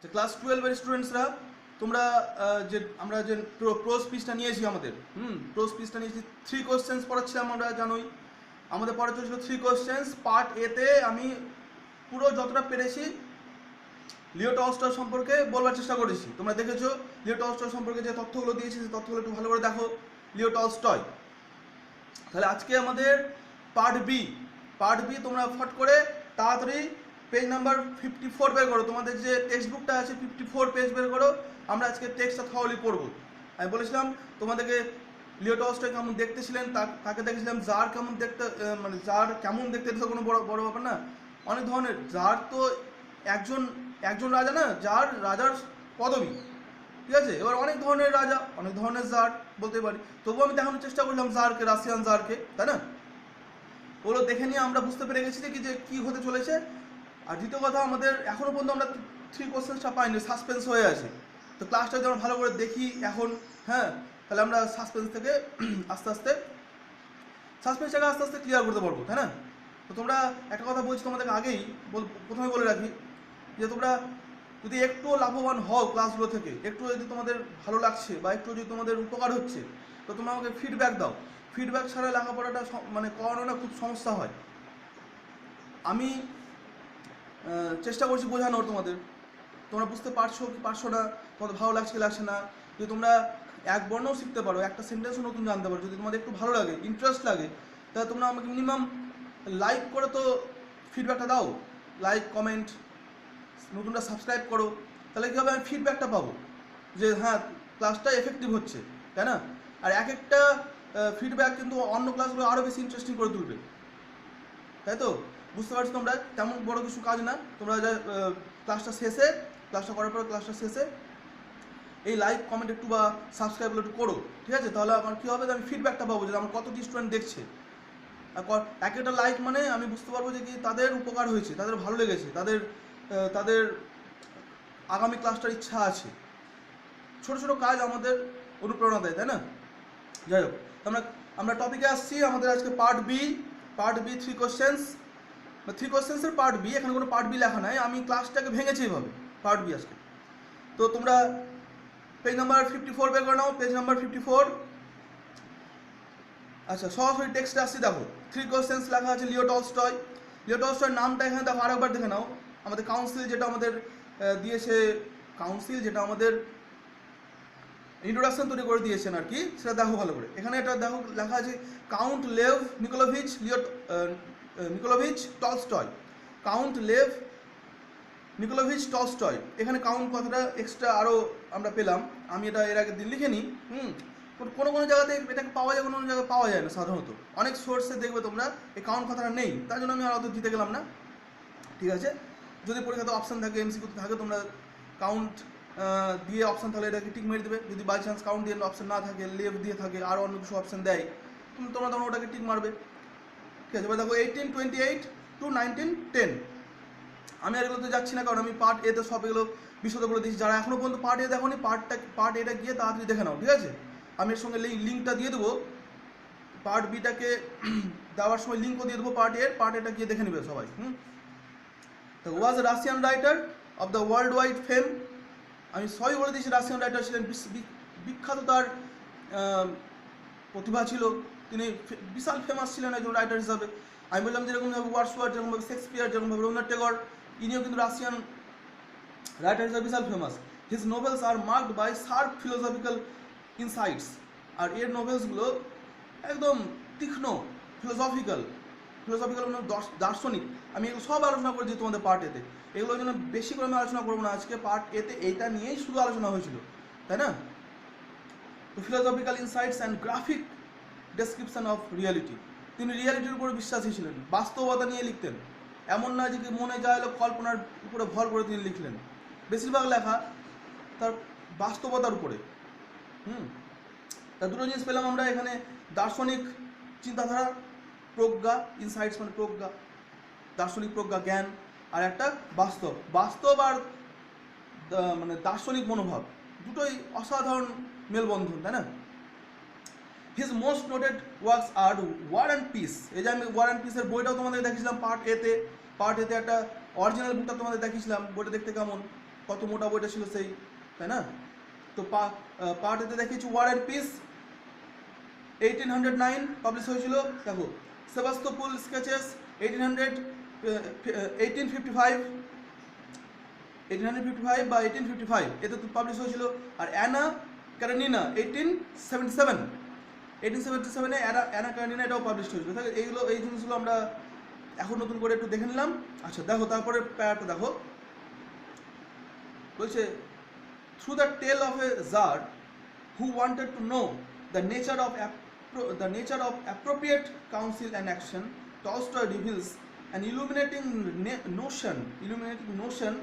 যে ক্লাস 12-এর স্টুডেন্টসরা তোমরা যে আমরা যে প্রোজ পিসটা নিয়েছি আমাদের প্রোজ পিসটা নিয়েছি 3 কোশ্চেন্স পড়াচ্ছিলাম আমরা জানোই। আমাদের পড়া চলছিল 3 কোশ্চেন্স। পার্ট এতে আমি পুরো যতটা পেরেছি লিও টলস্টয় সম্পর্কে বলবার চেষ্টা করেছি। তোমরা দেখেছো লিও টলস্টয় সম্পর্কে যে তথ্যগুলো দিয়েছি সেই তথ্যগুলো একটু ভালো করে দেখো। Leo Tolstoy. তাহলে আজকে আমাদের পার্ট বি তোমরা ফট করে তাড়াতাড়ি পেজ নাম্বার 54 বের করো। তোমাদের যে টেক্সট বুকটা আছে 54 পেজ বের করো। আমরা আজকে টেক্সটটা থরলি পড়বো। আমি বলেছিলাম তোমাদেরকে লিও টলস্টয় কেমন দেখতে ছিলেন, তাকে দেখেছিলাম জার কেমন দেখতে, মানে জার কেমন দেখতে তো কোনো বড় ব্যাপার না। অনেক ধরনের জার তো একজন রাজা না, যার রাজার পদবী, ঠিক আছে। এবার অনেক ধরনের রাজা, অনেক ধরনের জার বলতে পারি। তবুও আমি দেখানোর চেষ্টা করলাম জারকে, রাশিয়ান জারকে, তাই না। ওগুলো দেখে নিয়ে আমরা বুঝতে পেরে গেছি যে কি হতে চলেছে। আর দ্বিতীয় কথা, আমাদের এখনো পর্যন্ত আমরা 3 কোশ্চেন্সটা পাইনি, সাসপেন্স হয়ে আছে। তো ক্লাসটা যদি আমরা ভালো করে দেখি এখন, হ্যাঁ, তাহলে আমরা সাসপেন্স থেকে আস্তে আস্তে ক্লিয়ার করতে পারবো, তাই না। তো তোমরা একটা কথা বলছি তোমাদেরকে আগেই, প্রথমে বলে রাখি যে তোমরা যদি একটুও লাভবান হও ক্লাসগুলো থেকে, একটু যদি তোমাদের ভালো লাগছে বা একটু যদি তোমাদের উপকার হচ্ছে, তো তোমরা আমাকে ফিডব্যাক দাও। ফিডব্যাক ছাড়া লেখাপড়াটা মানে করানোটা খুব সমস্যা হয়। আমি চেষ্টা করছি বোঝানোর তোমাদের, তোমরা বুঝতে পারছো কি পারছো না, তোমাদের ভালো লাগছে কি লাগছে না। যদি তোমরা এক বর্ণও শিখতে পারো, একটা সেন্টেন্সও নতুন জানতে পারো, যদি তোমাদের একটু ভালো লাগে, ইন্টারেস্ট লাগে, তাহলে তোমরা আমাকে মিনিমাম লাইক করে তো ফিডব্যাকটা দাও। লাইক, কমেন্ট, নতুনটা সাবস্ক্রাইব করো। তাহলে কী হবে, আমি ফিডব্যাকটা পাবো যে হ্যাঁ ক্লাসটা এফেক্টিভ হচ্ছে, তাই না। আর এক একটা ফিডব্যাক কিন্তু অন্য ক্লাসগুলো আরও বেশি ইন্টারেস্টিং করে তুলবে, তাই তো। বুঝতে পারছো তোমরা, তেমন বড় কিছু কাজ না। তোমরা যা ক্লাসটা করার পর ক্লাসটা শেষে এই লাইক, কমেন্ট একটু বা সাবস্ক্রাইবগুলো একটু করো, ঠিক আছে। তাহলে আমার কী হবে, আমি ফিডব্যাকটা পাবো যে আমার কতটি স্টুডেন্ট দেখছে। এক একটা লাইক মানে আমি বুঝতে পারবো যে কি তাদের উপকার হয়েছে, তাদের ভালো লেগেছে, তাদের আগামী ক্লাসটার ইচ্ছা আছে। ছোট ছোট কাজ আমাদের অনুপ্রেরণা দেয়, তাই না। যাই হোক, আমরা টপিকে আসছি। আমাদের আজকে পার্ট বি 3 কোশ্চেন্সের পার্ট বি। এখানে কোনো পার্ট বি লেখা নাই, আমি ক্লাসটাকে ভেঙেছি এইভাবে, পার্ট বি আজকে। তো তোমরা পেজ নাম্বার 54 বের করে নাও, পেজ নাম্বার 54। আচ্ছা, সরাসরি টেক্সটে আসছি। দেখো 3 কোশ্চেন্স লেখা আছে লিও টলস্টয়ের নামটা এখানে দেখো, আরেকবার দেখে নাও। আমাদের কাউন্সিল যেটা আমাদের দিয়েছে, যেটা আমাদের ইন্ট্রোডাকশন তৈরি করে দিয়েছেন আর কি, সেটা দেখো ভালো করে। এখানে এটা দেখো লেখা আছে count Lev Nikolayevich Tolstoy. Count Lev Nikolayevich Tolstoy. এখানে কাউন্ট কথাটা এক্সট্রা আরও আমরা পেলাম, আমি এটা এর আগের দিন লিখে নিই। কোনো জায়গাতে এটাকে পাওয়া যায়, কোনো জায়গায় পাওয়া যায় না সাধারণত। অনেক সোর্সে দেখবে তোমরা এই কাউন্ট কথাটা নেই, তার জন্য আমি আর অত দিতে গেলাম না, ঠিক আছে। যদি পরীক্ষাতে অপশান থাকে, এমসিকিউতে থাকে, তোমরা কাউন্ট দিয়ে অপশান তাহলে এটাকে টিক মেরে দেবে। যদি বাই চান্স কাউন্ট দিয়ে অপশান না থাকে, লেভ দিয়ে থাকে, আর অন্য কিছু অপশান দেয়, তোমরা তখন ওটাকে টিক মারবে, ঠিক আছে। এবার দেখো 1828 to 1910। আমি আর এগুলোতে যাচ্ছি না, কারণ আমি পার্ট এতে সব এগুলো বিশদ করে দিয়েছি। যারা এখনও পর্যন্ত পার্ট এ দেখোনি, পার্ট এটা গিয়ে তাড়াতাড়ি দেখে নাও, ঠিক আছে। আমি এর সঙ্গে লিঙ্কটা দিয়ে দেবো, পার্ট বিটাকে দেওয়ার সময় লিঙ্কও দিয়ে দেবো পার্ট এটা গিয়ে দেখে নেবে সবাই। তো was a Russian writer of the world wide fame. আমি সবই বলে দিয়েছি, রাশিয়ান রাইটার ছিলেন, বিখ্যাত, তার প্রতিভা ছিল, তিনি বিশাল ফেমাস ছিলেন একজন রাইটার হিসাবে। আমি বললাম যেরকমভাবে ওয়ার্ডসওয়ার্থ, যেরকমভাবে শেক্সপিয়ার, যেরকমভাবে রবীন্দ্রনাথ ট্যাগর, ইনিও কিন্তু রাশিয়ান রাইটার হিসাবে বিশাল famous. His novels are marked by sharp philosophical insights. আর এর নোভেলসগুলো একদম তীক্ষ্ণ, ফিলোসফিক্যাল মানে দার্শনিক। আমি এগুলো সব আলোচনা করেছি তোমাদের পার্ট এতে। এগুলোর জন্য বেশি করে আমি আলোচনা করবো না আজকে। পার্ট এতে এইটা নিয়েই শুধু আলোচনা হয়েছিল, তাই না। তো philosophical insights and graphic description of reality. তিনি রিয়ালিটির উপরে বিশ্বাসী ছিলেন, বাস্তবতা নিয়ে লিখতেন। এমন নয় যে মনে যা এলো কল্পনার উপরে ভর করে তিনি লিখলেন। বেশিরভাগ লেখা তার বাস্তবতার উপরে। তা দুটো জিনিস পেলাম আমরা এখানে, দার্শনিক চিন্তাধারা, প্রজ্ঞা, ইনসাইটস মানে প্রজ্ঞা, দার্শনিক প্রজ্ঞা, জ্ঞান, আর একটা বাস্তব আর মানে দার্শনিক মনোভাব, দুটোই অসাধারণ মেলবন্ধন, তাই না। His most noted works are War and Peace. এই যে আমি ওয়ার অ্যান্ড পিসের বইটাও তোমাদের দেখিয়েছিলাম পার্ট এতে একটা অরিজিনাল বুকটা তোমাদের দেখিয়েছিলাম, বইটা দেখতে কেমন, কত মোটা বইটা ছিল সেই, তাই না? তো পার্ট এতে দেখিয়েছি ওয়ার অ্যান্ড পিস 1809 পাবলিশ হয়েছিল। দেখো সেবাস্তোপোল স্কেচেস 1855 বা 1855 এতে তো পাবলিশ হয়েছিল। আর অ্যানা কারেনিনা 1877 অ্যানা কারেনিনা এটাও পাবলিশ হয়েছিল। তাহলে এই জিনিসগুলো আমরা এখন নতুন করে একটু দেখে নিলাম। আচ্ছা দেখো তারপরে প্যারাটা দেখো, বলছে through the tale of a Tsar who wanted to know the nature of appropriate counsel and action, Tolstoy reveals an illuminating notion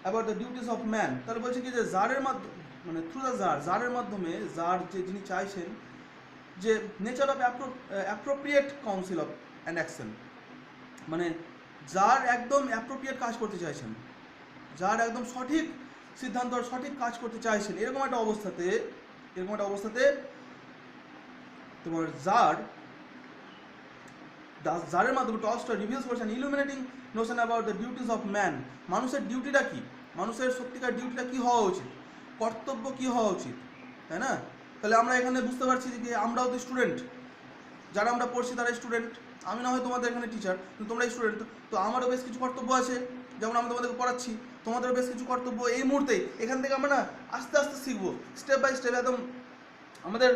about the duties of man. তাহলে বলছে কি যে জারের মাধ্যমে, মানে থ্রু দ্য জারের মাধ্যমে জার যে যিনি চাইছেন যে nature of appropriate council of and action, মানে যার একদম অ্যাপ্রোপ্রিয়েট কাজ করতে চাইছেন, যার একদম সঠিক সিদ্ধান্ত সঠিক কাজ করতে চাইছেন, এরকম একটা অবস্থাতে তোমার জারের মাধ্যমে টলস্টয় রিভিলস করেছেন illuminating Notion about the duties of man. মানুষের ডিউটিটা কি, মানুষের সত্যিকার ডিউটিটা কি হওয়া উচিত, কর্তব্য কি হওয়া উচিত, তাই না? তাহলে আমরা এখানে বুঝতে পারছি যে আমরাও তো স্টুডেন্ট, যারা আমরা পড়ছি তারা স্টুডেন্ট। আমি না হয় তোমাদের এখানে টিচার, কিন্তু তোমরা স্টুডেন্ট, তো আমারও বেশ কিছু কর্তব্য আছে। যেমন আমি তোমাদেরকে পড়াচ্ছি, তোমাদেরও বেশ কিছু কর্তব্য এই মুহূর্তে এখান থেকে আমরা না আস্তে আস্তে শিখবো, স্টেপ বাই স্টেপ। একদম আমাদের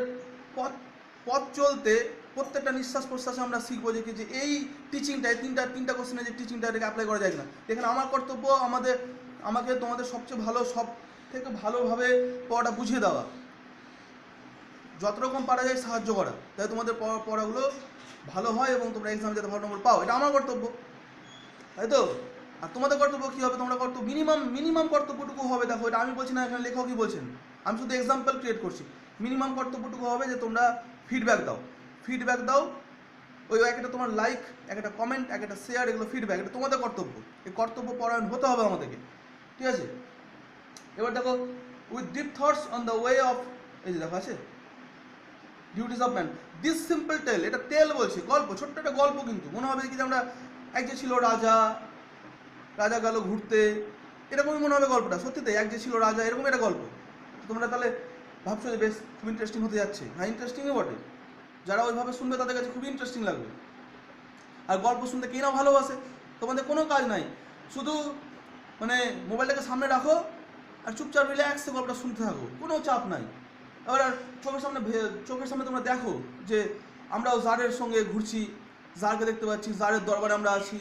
পথ চলতে প্রত্যেকটা নিঃশ্বাস প্রশ্বাসে আমরা শিখবো যে এই টিচিংটা, তিনটা কোশ্চেনে যে টিচিংটা এটাকে অ্যাপ্লাই করা যায় না। এখানে আমার কর্তব্য আমাকে তোমাদের সবচেয়ে সব থেকে ভালোভাবে পড়াটা বুঝিয়ে দেওয়া, যত রকম পারা যায় সাহায্য করা, তাই তোমাদের পড়াগুলো ভালো হয় এবং তোমরা এক্সামে যাতে ভালো নম্বর পাও, এটা আমার কর্তব্য, তাই তো? আর তোমাদের কর্তব্য কী হবে? তোমরা কর্তব্য মিনিমাম কর্তব্যটুকু হবে। দেখো এটা আমি বলছি না, এখানে লেখকই বলছেন, আমি শুধু এক্সাম্পল ক্রিয়েট করছি। মিনিমাম কর্তব্যটুকু হবে যে তোমরা ফিডব্যাক দাও। ওই একটা তোমার লাইক, একটা কমেন্ট, একটা শেয়ার, এগুলো ফিডব্যাক, এটা তোমাদের কর্তব্য। এই কর্তব্য পরায়ণ হতে হবে আমাদেরকে, ঠিক আছে? এবার দেখো with deep thoughts on the way of, এই যে দেখো আছে duties of man, this simple tale, এটা টেল বলছে, গল্প, ছোট্ট একটা গল্প, কিন্তু মনে হবে কি যে আমরা এক যে ছিল রাজা গেল ঘুরতে, এরকমই মনে হবে গল্পটা। সত্যিতে এক যে ছিল রাজা, এরকম একটা গল্প। তোমরা তাহলে ভাবছো যে বেশ খুব ইন্টারেস্টিং হতে যাচ্ছে। হ্যাঁ, ইন্টারেস্টিংই বটে, যারা ওইভাবে শুনবে তাদের কাছে খুবই ইন্টারেস্টিং লাগবে। আর গল্প শুনতে কে না ভালোবাসে? তোমাদের কোনো কাজ নাই, শুধু মানে মোবাইলটাকে সামনে রাখো আর চুপচাপ রিল্যাক্সে গল্পটা শুনতে থাকো, কোনো চাপ নাই। এবার আর চোখের সামনে তোমরা দেখো যে আমরাও জারের সঙ্গে ঘুরছি, জারকে দেখতে পাচ্ছি, জারের দরবারে আমরা আছি,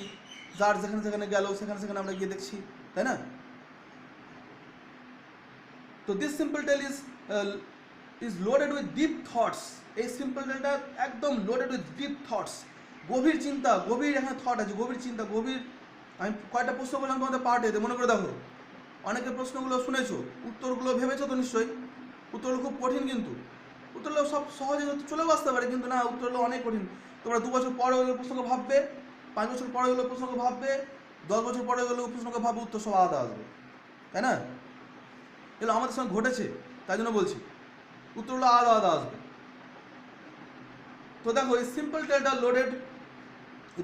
যার যেখানে গেল সেখানে আমরা গিয়ে দেখছি, তাই না? তো this simple tale is loaded with deep thoughts. এই সিম্পল টেলটা একদম লোডেড উইথ ডিপ থটস, গভীর চিন্তা, গভীর এখানে থট আছে, গভীর চিন্তা, গভীর। আমি কয়েকটা প্রশ্ন করলাম তোমাদের পার্টে, মনে করে দেখো, অনেকে প্রশ্নগুলো শুনেছো, উত্তরগুলো ভেবেছো তো নিশ্চয়ই। উত্তরগুলো খুব কঠিন, কিন্তু উত্তরগুলো সব সহজে চলেও আসতে পারে, কিন্তু না, উত্তরগুলো অনেক কঠিন। তোমরা 2 বছর পরে ওইগুলো প্রশ্নকে ভাববে, 5 বছর পরে ওইগুলো প্রশ্নকে ভাববে, 10 বছর পরে ওইগুলো প্রশ্নকে ভাববে, উত্তর সব আলাদা আসবে, তাই না? এগুলো আমাদের সঙ্গে ঘটেছে, তাই জন্য বলছি উত্তরগুলো আলাদা আসবে। তো দেখো এই সিম্পল টেলটা লোডেড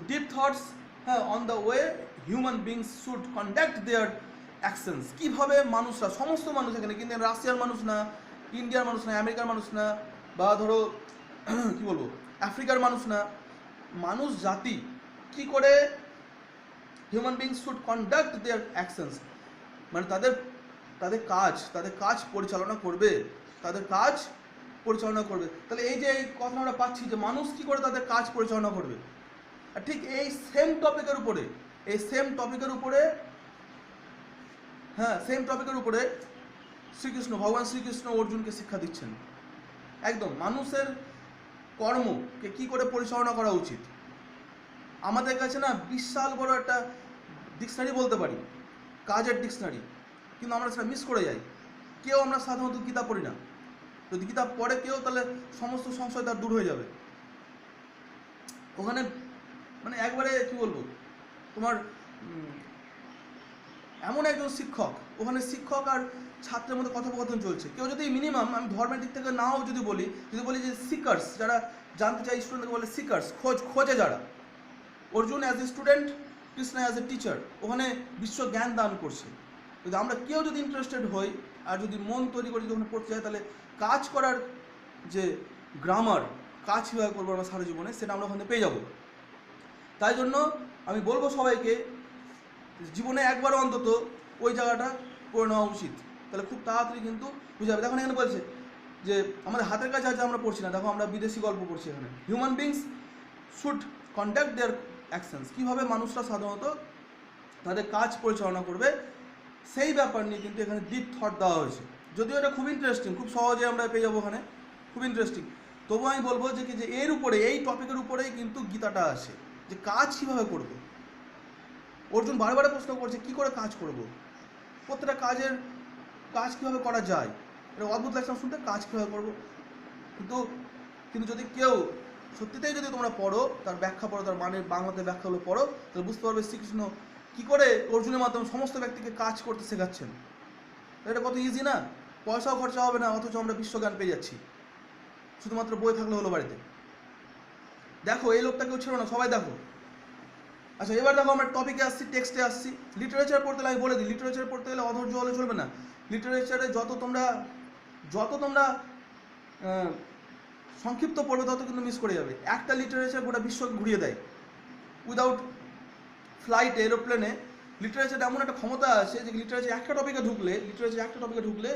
ডিপ থটস, হ্যাঁ, on the way human beings should conduct there actions. কীভাবে মানুষরা, সমস্ত মানুষ এখানে, কিন্তু রাশিয়ার মানুষ না, ইন্ডিয়ার মানুষ না, আমেরিকার মানুষ না, বা ধরো কী বলবো আফ্রিকার মানুষ না, মানুষ জাতি কী করে human beings should conduct there actions, মানে তাদের কাজ পরিচালনা করবে, তাহলে এই যে এই কথা আমরা পাচ্ছি যে মানুষ কী করে তাদের কাজ পরিচালনা করবে। আর ঠিক এই সেম টপিকের উপরে ভগবান শ্রীকৃষ্ণ অর্জুনকে শিক্ষা দিচ্ছেন, একদম মানুষের কর্মকে কী করে পরিচালনা করা উচিত। আমাদের কাছে না বিশাল বড় একটা ডিকশনারি বলতে পারি, কাজের ডিকশনারি, কিন্তু আমরা সেটা মিস করে যাই। কেউ আমরা সাধারণত গীতা পড়ি না, যদি গীতা পড়ে কেউ, তাহলে সমস্ত সংশয় তার দূর হয়ে যাবে। ওখানে মানে একবারে কি বলবো, তোমার এমন একজন শিক্ষক, ওখানে শিক্ষক আর ছাত্রের মধ্যে কথোপকথন চলছে। কেউ যদি মিনিমাম, আমি ধর্মের দিক থেকে নাও যদি বলি যে সিকার্স, যারা জানতে চাই, স্টুডেন্টকে বলে সিকার্স, খোঁজে যারা। Arjun as a student, Krishna as a teacher, ওখানে বিশ্ব জ্ঞান দান করছে। যদি আমরা কেউ যদি ইন্টারেস্টেড হই আর যদি মন তৈরি করে যখন পড়তে চাই, তাহলে কাজ করার যে গ্রামার, কাজ কীভাবে করবো আমরা সারা জীবনে, সেটা আমরা ওখানে পেয়ে যাব। তাই জন্য আমি বলবো সবাইকে জীবনে একবারও অন্তত ওই জায়গাটা করে নেওয়া উচিত, তাহলে খুব তাড়াতাড়ি কিন্তু বুঝে যাবে। দেখুন এখানে বলছে যে আমাদের হাতের কাছে আছে আমরা পড়ছি না, দেখো আমরা বিদেশি গল্প পড়ছি এখানে। Human beings should conduct there actions, কীভাবে মানুষরা সাধারণত তাদের কাজ পরিচালনা করবে সেই ব্যাপার নিয়ে কিন্তু এখানে ডিপ থট দেওয়া হয়েছে। যদিও এটা খুব ইন্টারেস্টিং, খুব সহজে আমরা পেয়ে যাবো ওখানে, খুব ইন্টারেস্টিং। তবু আমি বলবো যে কি যে এর উপরে, এই টপিকের উপরেই কিন্তু গীতাটা আছে, যে কাজ কীভাবে করবে। অর্জুন বারবার প্রশ্ন করছে কী করে কাজ করব, প্রত্যেকটা কাজ কীভাবে করা যায়, এটা অদ্ভুত লাগছে শুনতে, কাজ কীভাবে করবো। কিন্তু যদি কেউ সত্যিতেই যদি তোমরা পড়ো, তার ব্যাখ্যা পড়ো, তার মানে বাংলাতে ব্যাখ্যাগুলো পড়ো, তাহলে বুঝতে পারবে শ্রীকৃষ্ণ কী করে অর্জুনের মাধ্যমে সমস্ত ব্যক্তিকে কাজ করতে শেখাচ্ছেন। এটা কত ইজি না, পয়সাও খরচা হবে না, অথচ আমরা বিশ্বজ্ঞান পেয়ে যাচ্ছি, শুধুমাত্র বই থাকলে হলো বাড়িতে। দেখো এই লোকটা কেউ ছিল না, সবাই দেখো। আচ্ছা এবার দেখো আমরা টপিকে আসছি, টেক্সটে আসছি। লিটারেচার পড়তে গেলে আমি বলে দিই, লিটারেচার পড়তে গেলে অধৈর্য হলে চলবে না। লিটারেচারে যত তোমরা সংক্ষিপ্ত পড়বে তত কিন্তু মিস করে যাবে। একটা লিটারেচার গোটা বিশ্ব ঘুরিয়ে দেয় উইদাউট ফ্লাইটে, এরোপ্লেনে। লিটারেচার এমন একটা ক্ষমতা আছে যে লিটারেচার একটা টপিকে ঢুকলে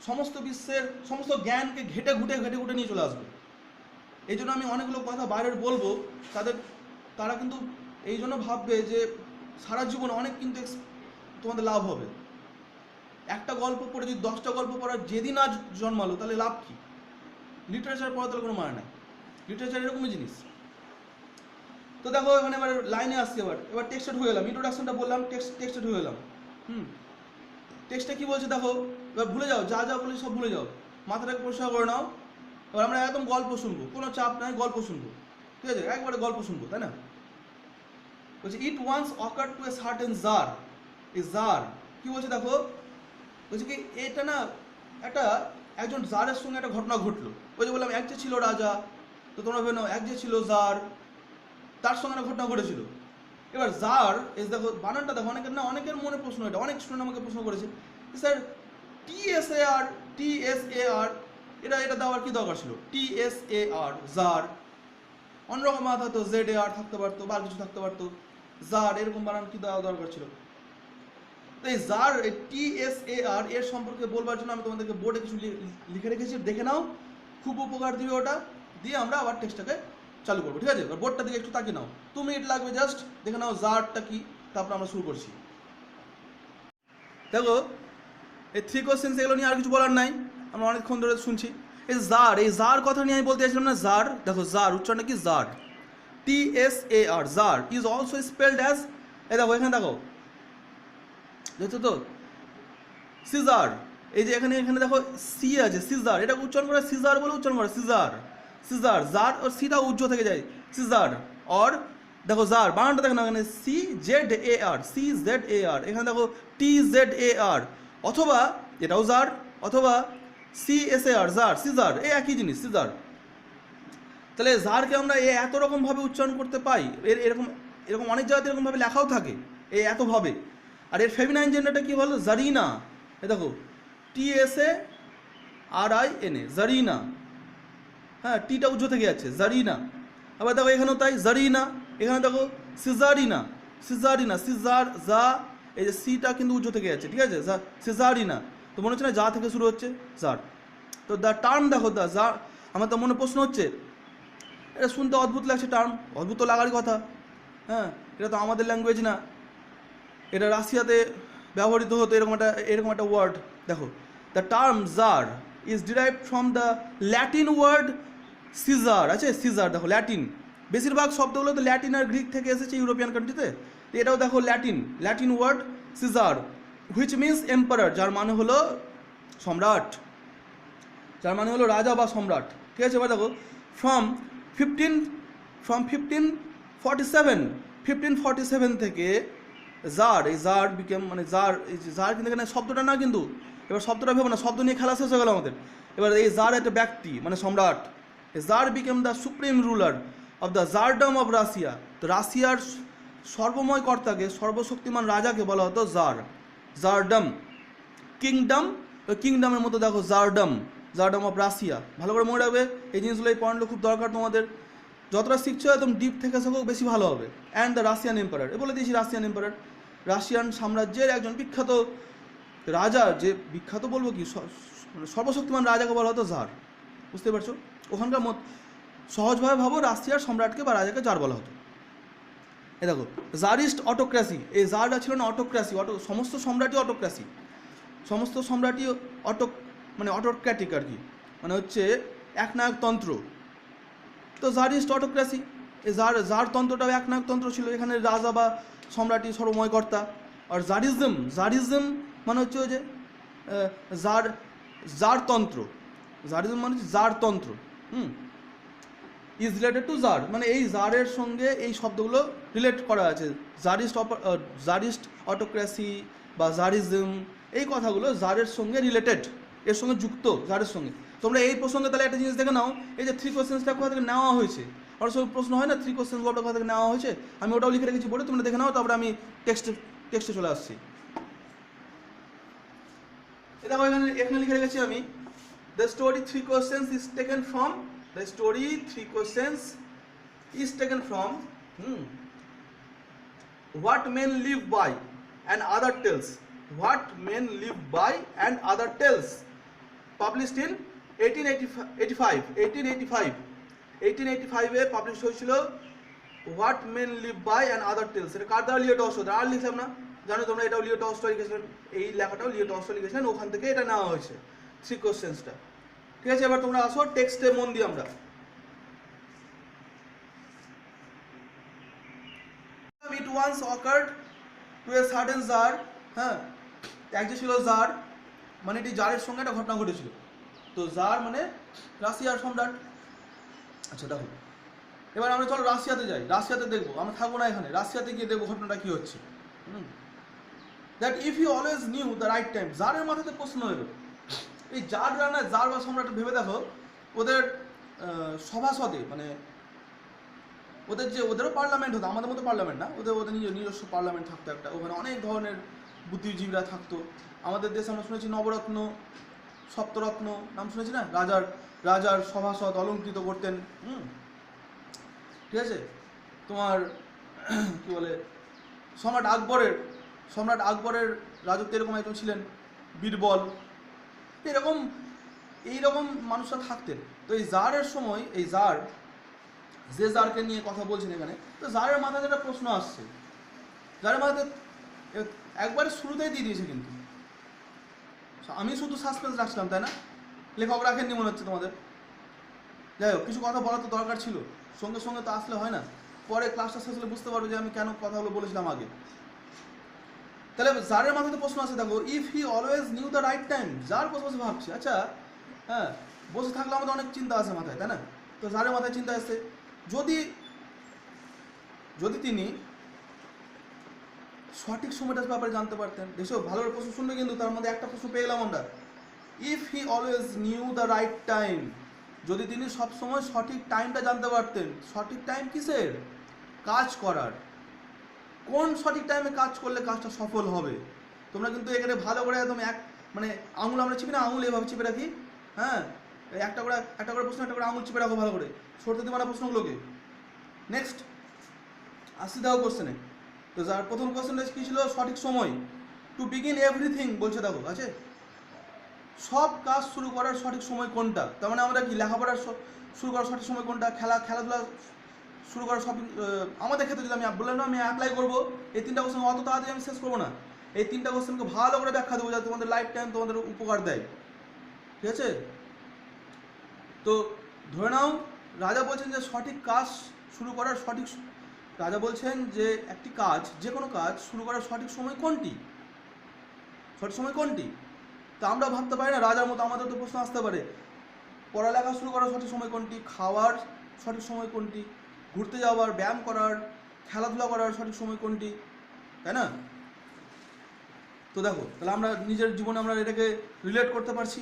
সমস্ত বিশ্বের সমস্ত জ্ঞানকে ঘেটে ঘুটে নিয়ে চলে আসবে। এই জন্য আমি অনেকগুলো কথা বাইরের বলবো, তারা কিন্তু এই জন্য ভাববে যে সারা জীবনে অনেক কিন্তু তোমাদের লাভ হবে। একটা গল্প পড়ে যদি 10টা গল্প পড়ার যেদিন আজ জন্মালো, তাহলে লাভ কি? লিটারেচার পড়া তাহলে কোনো মানে নাই। লিটারেচার এরকমই জিনিস। তো দেখো এখানে এবার লাইনে আসছে, এবার টেক্সটে ঢুকে গেলাম। ইন্ট্রোডাকশনটা বললাম, টেক্সটে ঢুকে গেলাম। টেক্সটে কি বলছে দেখো, এবার ভুলে যাও, যা বলি সব ভুলে যাও, মাথাটাকে পরিষ্কার করে নাও। এবার আমরা একদম গল্প শুনবো, কোনো চাপ নাই, গল্প শুনবো, ঠিক আছে? একবারে গল্প শুনবো, তাই না? বলছে it once occurred to a certain tsar. এই জার কি বলছে দেখো, বলছে কি এটা না একজন জারের সঙ্গে একটা ঘটনা ঘটলো। ওই যে বললাম এক যে ছিল রাজা, তো তোমরা ভেবে নাও এক যে ছিল জার, তার সঙ্গে একটা ঘটনা ঘটেছিল। এবার জার দেখো বানানটা দেখো, অনেকের মনে প্রশ্ন, এটা অনেক স্টুডেন্ট আমাকে প্রশ্ন করেছে, স্যার TSAR এটা দেওয়ার কি দরকার ছিল? TSAR জার, অন্যরকম মাথা তো ZAR থাকতে পারতো, বা কিছু থাকতে পারতো, জার এরকম বানান কি দেওয়া দরকার ছিল? তো এই জার TSAR এর সম্পর্কে বলবার জন্য আমি তোমাদেরকে বোর্ডে কিছু লিখে রেখেছি, দেখে নাও, খুব উপকার দিবে ওটা। দিয়ে আমরা আবার টেক্সটটাকে চালু করবো, ঠিক আছে? বোর্ডটা দিকে একটু তাকিয়ে নাও, 2 মিনিট লাগবে, জাস্ট দেখে নাও জারটা কি, তারপর আমরা শুরু করছি। দেখো এই 3 কোশ্চেন্স এগুলো নিয়ে আর কিছু বলার নাই, আমরা অনেকক্ষণ ধরে শুনছি। এই জার কথা নিয়ে আমি বলতে চাইছিলাম না। জার দেখো, জার উচ্চারণটা কি? Jar, TSAR, jar is also spelled as, এই দেখো এখানে দেখো, দেখছো তো সিজার, এই যে এখানে দেখো সি আছে, সিজার, এটা উচ্চারণ করে সিজার বলে উচ্চারণ করে, সিজার, জার ওর সিটা উজ্জ্ব থেকে যায়, সিজার। অর দেখো জার বানানটা দেখো না, এখানে CZAR, এখানে দেখো TZAR, অথবা এটাও জার, অথবা CSAR, জার, সিজার, এই একই জিনিস, সিজার। তাহলে জারকে আমরা এত রকমভাবে উচ্চারণ করতে পাই, এরকম অনেক জায়গাতে এরকমভাবে লেখাও থাকে, এতভাবে। আর এর ফেমিনাইন জেন্ডারটা কি বলো? জারিনা। এই দেখো TSARINA, জারিনা, হ্যাঁ, টিটা উজ্জ্ব থেকে যাচ্ছে, জারিনা। আবার দেখো এখানেও তাই, জারিনা। এখানে দেখো সিজার, যা, এই যে সিটা কিন্তু উজ্জ্ব থেকে যাচ্ছে, ঠিক আছে? সিজারিনা, তো মনে হচ্ছে না যা থেকে শুরু হচ্ছে, জার। তো দ্য টার্ম দেখো, যা, আমার তো মনে প্রশ্ন হচ্ছে, এটা শুনতে অদ্ভুত লাগছে টার্ম, অদ্ভুত তো লাগারই কথা, হ্যাঁ? এটা তো আমাদের ল্যাঙ্গুয়েজ না, এটা রাশিয়াতে ব্যবহৃত হতো এরকম একটা ওয়ার্ড। দেখো the term tsar is derived from the Latin word Caesar, আছে সিজার, দেখো ল্যাটিন, বেশিরভাগ শব্দগুলো তো ল্যাটিন আর গ্রিক থেকে এসেছে ইউরোপিয়ান কান্ট্রিতে। এটাও দেখো Latin word Caesar, which means emperor, যার মানে হলো সম্রাট, যার মানে হলো রাজা বা সম্রাট, ঠিক আছে? এবার দেখো ফ্রম 1547 থেকে জার, এই জার বিকেম, মানে জার, এই জার কিন্তু এখানে শব্দটা না, কিন্তু এবার শব্দটা ভেবো না, শব্দ নিয়ে খেলা শেষ হয়ে গেল আমাদের। এবার এই জার একটা ব্যক্তি, মানে সম্রাট। Tsar became the supreme ruler of the tsardom of Russia. তো রাশিয়ার সর্বময় কর্তাকে, সর্বশক্তিমান রাজাকে বলা হতো জার। জারডাম, কিংডম, কিংডমের মতো দেখো জারডাম, জারডাম অফ রাশিয়া। ভালো করে মনে রাখবে এই জিনিসগুলো, এই পয়েন্টগুলো খুব দরকার তোমাদের। যতটা শিখছো একদম ডিপ থেকে শেখো, বেশি ভালো হবে। অ্যান্ড দ্য রাশিয়ান এম্পারার, এ বলে দিয়েছি রাশিয়ান এম্পারার, রাশিয়ান সাম্রাজ্যের একজন বিখ্যাত রাজা, যে বিখ্যাত বলবো কি, সর্বশক্তিমান রাজাকে বলা হতো জার। বুঝতে পারছো? ওখানকার সহজভাবে ভাবো, রাশিয়ার সম্রাটকে বা রাজাকে জার বলা হতো। এ দেখো জারিস্ট অটোক্রাসি, এই জারটা ছিল না অটোক্রাসি, সমস্ত সম্রাটই অটোক্রাসি, সমস্ত সম্রাটই মানে অটোক্র্যাটিক আর কি, মানে হচ্ছে একনায়কতন্ত্র। তো জারিস্ট অটোক্রাসি, এই জারতন্ত্রটাও একনায়কতন্ত্র ছিল, এখানে রাজা বা সম্রাটই সর্বময়কর্তা। আর জারিজম মানে হচ্ছে ওই যে জারতন্ত্র, জারিজম মানে হচ্ছে জারতন্ত্র। ইজ রিলেটেড টু জার, মানে এই জারের সঙ্গে এই শব্দগুলো রিলেট করা আছে। জারিস্ট অটোক্রাসি বা জারিজম, এই কথাগুলো জারের সঙ্গে রিলেটেড, এর সঙ্গে যুক্ত, জারের সঙ্গে। তোমরা এই প্রসঙ্গে তাহলে একটা জিনিস দেখে নাও, এই যে 3 কোয়েশ্চেন্সটা কোথা থেকে নেওয়া হয়েছে। অনেক সময় প্রশ্ন হয় না 3 কোয়েশ্চেন্স কোথা থেকে নেওয়া হয়েছে, আমি ওটাও লিখে রেখেছি বলে তোমরা দেখে নাও, তারপরে আমি টেক্সটে চলে আসছি। এটা এখানে লিখে রেখেছি আমি, the story 3 questions is taken from, the story 3 questions is taken from what men live by and other tales, what men live by and other tales, published in 1885 এ পাবলিশ হয়েছিল what men live by and other tales. এটা কার দ্বারা? Leo Tolstoy. আর লিখলাম না, জানো তোমরা, এটাও লিও টলস্টয় লিখেছিলেন, এই লেখাটাও লিও টলস্টয় লিখেছিলেন, ওখান থেকে এটা নেওয়া হয়েছে 3 কোয়েশ্চেন্সটা। ঠিক আছে, এবার তোমরা আসো টেক্সটে মন দিই আমরা। It once occurred to a certain Tsar, হ্যাঁ, এক যে ছিল জার, মানে এটি জারের সঙ্গে একটা ঘটনা ঘটেছিল। তো জার মানে রাশিয়ার সম্রাট। আচ্ছা দেখো, এবার আমরা চলো রাশিয়াতে যাই, রাশিয়াতে দেখবো, আমরা থাকবো না এখানে, রাশিয়াতে গিয়ে দেখবো ঘটনাটা কি হচ্ছে। That if you always knew the right time, জারের মাথাতে প্রশ্ন এলো, এই জাররা না, জার বা সম্রাট ভেবে দেখো, ওদের সভাসদে, মানে ওদেরও পার্লামেন্ট হতো, আমাদের মতো পার্লামেন্ট না, ওদের নিজস্ব পার্লামেন্ট থাকতো একটা, ওখানে অনেক ধরনের বুদ্ধিজীবীরা থাকতো। আমাদের দেশে আমরা শুনেছি নবরত্ন, সপ্তরত্ন নাম শুনেছি না, রাজার সভাসদ অলঙ্কৃত করতেন। ঠিক আছে, তোমার কি বলে, সম্রাট আকবরের রাজত্বে এরকম একজন ছিলেন বীরবল, এইরকম মানুষরা থাকতেন। তো এই জারের সময়, এই যে জারকে নিয়ে কথা বলছেন এখানে, তো জারের মাথায় একটা প্রশ্ন আসছে, জারের মাথায় একবারে শুরুতেই দিয়ে দিয়েছে, কিন্তু আমি শুধু সাসপেন্স রাখছিলাম, তাই না? লেখক রাখেননি মনে হচ্ছে তোমাদের। যাই হোক, কিছু কথা বলা তো দরকার ছিল, সঙ্গে সঙ্গে তো আসলে হয় না, পরে ক্লাসটা শেষ হলে বুঝতে পারবে যে আমি কেন কথাগুলো বলেছিলাম আগে। তাহলে জারের মাথাতে প্রশ্ন আছে, দেখো, if he always knew the right time. Tsar বসে বসে ভাবছে, আচ্ছা হ্যাঁ, বসে থাকলে আমাদের অনেক চিন্তা আছে মাথায়, তাই না? তো জারের মাথায় চিন্তা আসছে, যদি তিনি সঠিক সময়টার ব্যাপারে জানতে পারতেন। দেখো ভালো করে প্রশ্ন শুনবে, কিন্তু তার মধ্যে একটা প্রশ্ন পেয়ে গেলাম আমরা, if he always knew the right time, যদি তিনি সবসময় সঠিক টাইমটা জানতে পারতেন। সঠিক টাইম কিসের? কাজ করার। কোন সঠিক টাইমে কাজ করলে কাজটা সফল হবে। তোমরা কিন্তু এখানে ভালো করে একদম মানে আঙুল আমরা চিপি না, আঙুল এভাবে চিপে রাখি, হ্যাঁ, একটা করে প্রশ্ন, একটা করে আঙুল চিপে রাখো ভালো করে, সরতে দেবে না প্রশ্নগুলোকে। নেক্সট আসি দেখো কোশ্চেনে। তো যার প্রথম কোশ্চেনটা কী ছিল? সঠিক সময়, টু বিগিন এভরিথিং বলছে, দেখো আছে, সব কাজ শুরু করার সঠিক সময় কোনটা। তার মানে আমরা কি লেখাপড়ার শুরু করার সঠিক সময় কোনটা, খেলাধুলা শুরু করার সব, আমাদের ক্ষেত্রে যদি আমি বললাম না আমি অ্যাপ্লাই করবো, এই 3টা কোশ্চেন অত তাড়াতাড়ি আমি শেষ করবো না, এই 3টা কোশ্চেনকে ভালো করে ব্যাখ্যা দেবো, যাতে তোমাদের লাইফ টাইম তোমাদের উপকার দেয়। ঠিক আছে, তো ধরে নাও রাজা বলছেন যে সঠিক কাজ শুরু করার রাজা বলছেন যে একটি কাজ, যে কোনো কাজ শুরু করার সঠিক সময় কোনটি, সঠিক সময় কোনটি। তা আমরা ভাবতে পারি না, রাজার মতো আমাদের তো প্রশ্ন আসতে পারে, পড়ালেখা শুরু করার সঠিক সময় কোনটি, খাওয়ার সঠিক সময় কোনটি, ঘুরতে যাওয়ার, ব্যায়াম করার, খেলাধুলা করার সঠিক সময় কোনটি, তাই না? তো দেখো, তাহলে আমরা নিজের জীবনে আমরা এটাকে রিলেট করতে পারছি।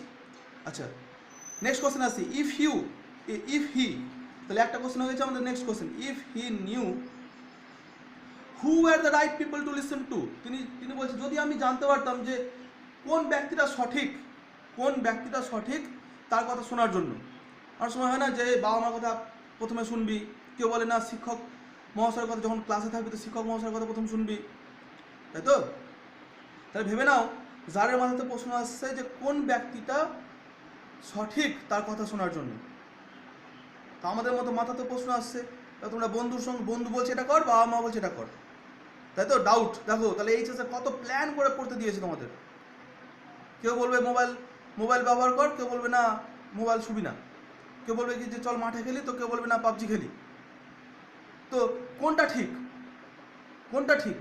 আচ্ছা, নেক্সট কোশ্চেন আসি, ইফ হি, তাহলে একটা কোশ্চেন হয়ে গেছে আমাদের। Next question, if he knew who are the right people to listen to. তিনি বলছেন যদি আমি জানতে পারতাম যে কোন ব্যক্তিটা সঠিক তার কথা শোনার জন্য। অনেক সময় হয় না যে বাবা মার কথা প্রথমে শুনবি, কেউ বলে না শিক্ষক মহাশয়ের কথা, যখন ক্লাসে থাকবি তো শিক্ষক মহাশয়ের কথা প্রথম শুনবি, তাই তো? তাহলে ভেবে নাও যারের মাথাতে প্রশ্ন আসছে যে কোন ব্যক্তিটা সঠিক তার কথা শোনার জন্য। তো আমাদের মতো মাথাতে প্রশ্ন আসছে, তোমরা বন্ধুর সঙ্গে বন্ধু বলছে এটা কর, বাবা মা বলছে এটা কর, তাই তো? ডাউট দেখো তাহলে এইচএসে কত প্ল্যান করে পড়তে দিয়েছে তোমাদের। কেউ বলবে মোবাইল ব্যবহার কর, কেউ বলবে না মোবাইল শুবি না, কেউ বলবে কি যে চল মাঠে খেলি, তো কেউ বলবে না পাবজি খেলি। তো কোনটা ঠিক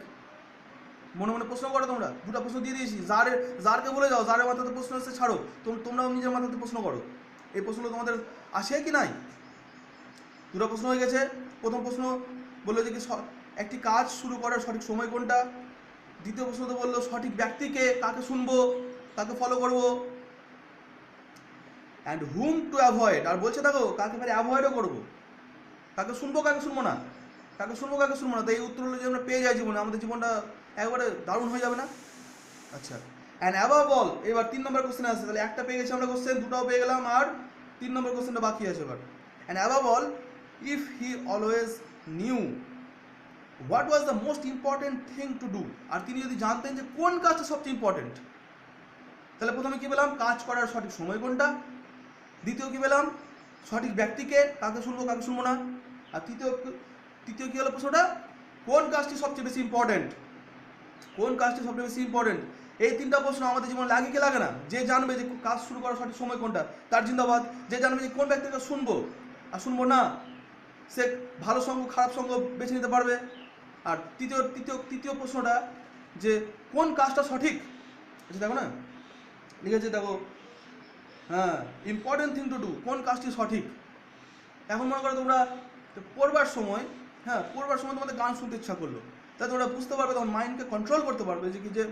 মনে মনে প্রশ্ন করো। তোমরা দুটো প্রশ্ন দিয়ে দিয়েছি, যারকে বলে যাও যারের মাথাতে প্রশ্ন আসছে ছাড়ো, তোমরাও নিজের মাথাতে প্রশ্ন করো এই প্রশ্নগুলো তোমাদের আসে কি নাই। দুটো প্রশ্ন হয়ে গেছে। প্রথম প্রশ্ন বললো যে কি একটি কাজ শুরু করার সঠিক সময় কোনটা। দ্বিতীয় প্রশ্ন তো বললো সঠিক ব্যক্তিকে, কাকে শুনবো, কাকে ফলো করবো। অ্যান্ড হুম টু অ্যাভয়েড, আর বলছে দেখো কাকে ফের অ্যাভয়েডও করবো, কাকে শুনবো কাকে শুনবো না। তো এই উত্তরগুলো যদি আমরা পেয়ে যাই জীবনে, আমাদের জীবনটা একবারে দারুণ হয়ে যাবে না? আচ্ছা, অ্যান্ড অ্যাবাভ অল, এবার 3 নম্বর কোশ্চেন আসছে। তাহলে একটা পেয়ে গেছি আমরা কোশ্চেন, দুটাও পেয়ে গেলাম, আর 3 নম্বর কোশ্চেনটা বাকি আছে এবার। And above all, if he always knew what was the most important thing to do, আর তিনি যদি জানতেন যে কোন কাজটা সবচেয়ে ইম্পর্টেন্ট। তাহলে প্রথমে কি পেলাম, কাজ করার সঠিক সময় কোনটা। দ্বিতীয় কি পেলাম, সঠিক ব্যক্তিকে, কাকে শুনবো কাকে শুনবো না। আর তৃতীয় কি হলো প্রশ্নটা, কোন কাজটি সবচেয়ে বেশি ইম্পর্টেন্ট। এই 3টা প্রশ্ন আমাদের জীবনে লাগে কি লাগে না? যে জানবে যে কাজ শুরু করার সঠিক সময় কোনটা তার জিন্দাবাদ। যে জানবে যে কোন ব্যক্তিকে শুনবো আর শুনবো না, সে ভালো সঙ্গ খারাপ সঙ্গ বেছে নিতে পারবে। আর তৃতীয় প্রশ্নটা যে কোন কাজটা সঠিক, আচ্ছা দেখো না লিখেছে দেখো, হ্যাঁ ইম্পর্টেন্ট থিং টু ডু, কোন কাজটি সঠিক। এখন মনে করো তোমরা পড়বার সময় তোমাদের গান শুনতে ইচ্ছা করলো, তাই তোমরা বুঝতে পারবে, তখন মাইন্ডকে কন্ট্রোল করতে পারবে যে কি যে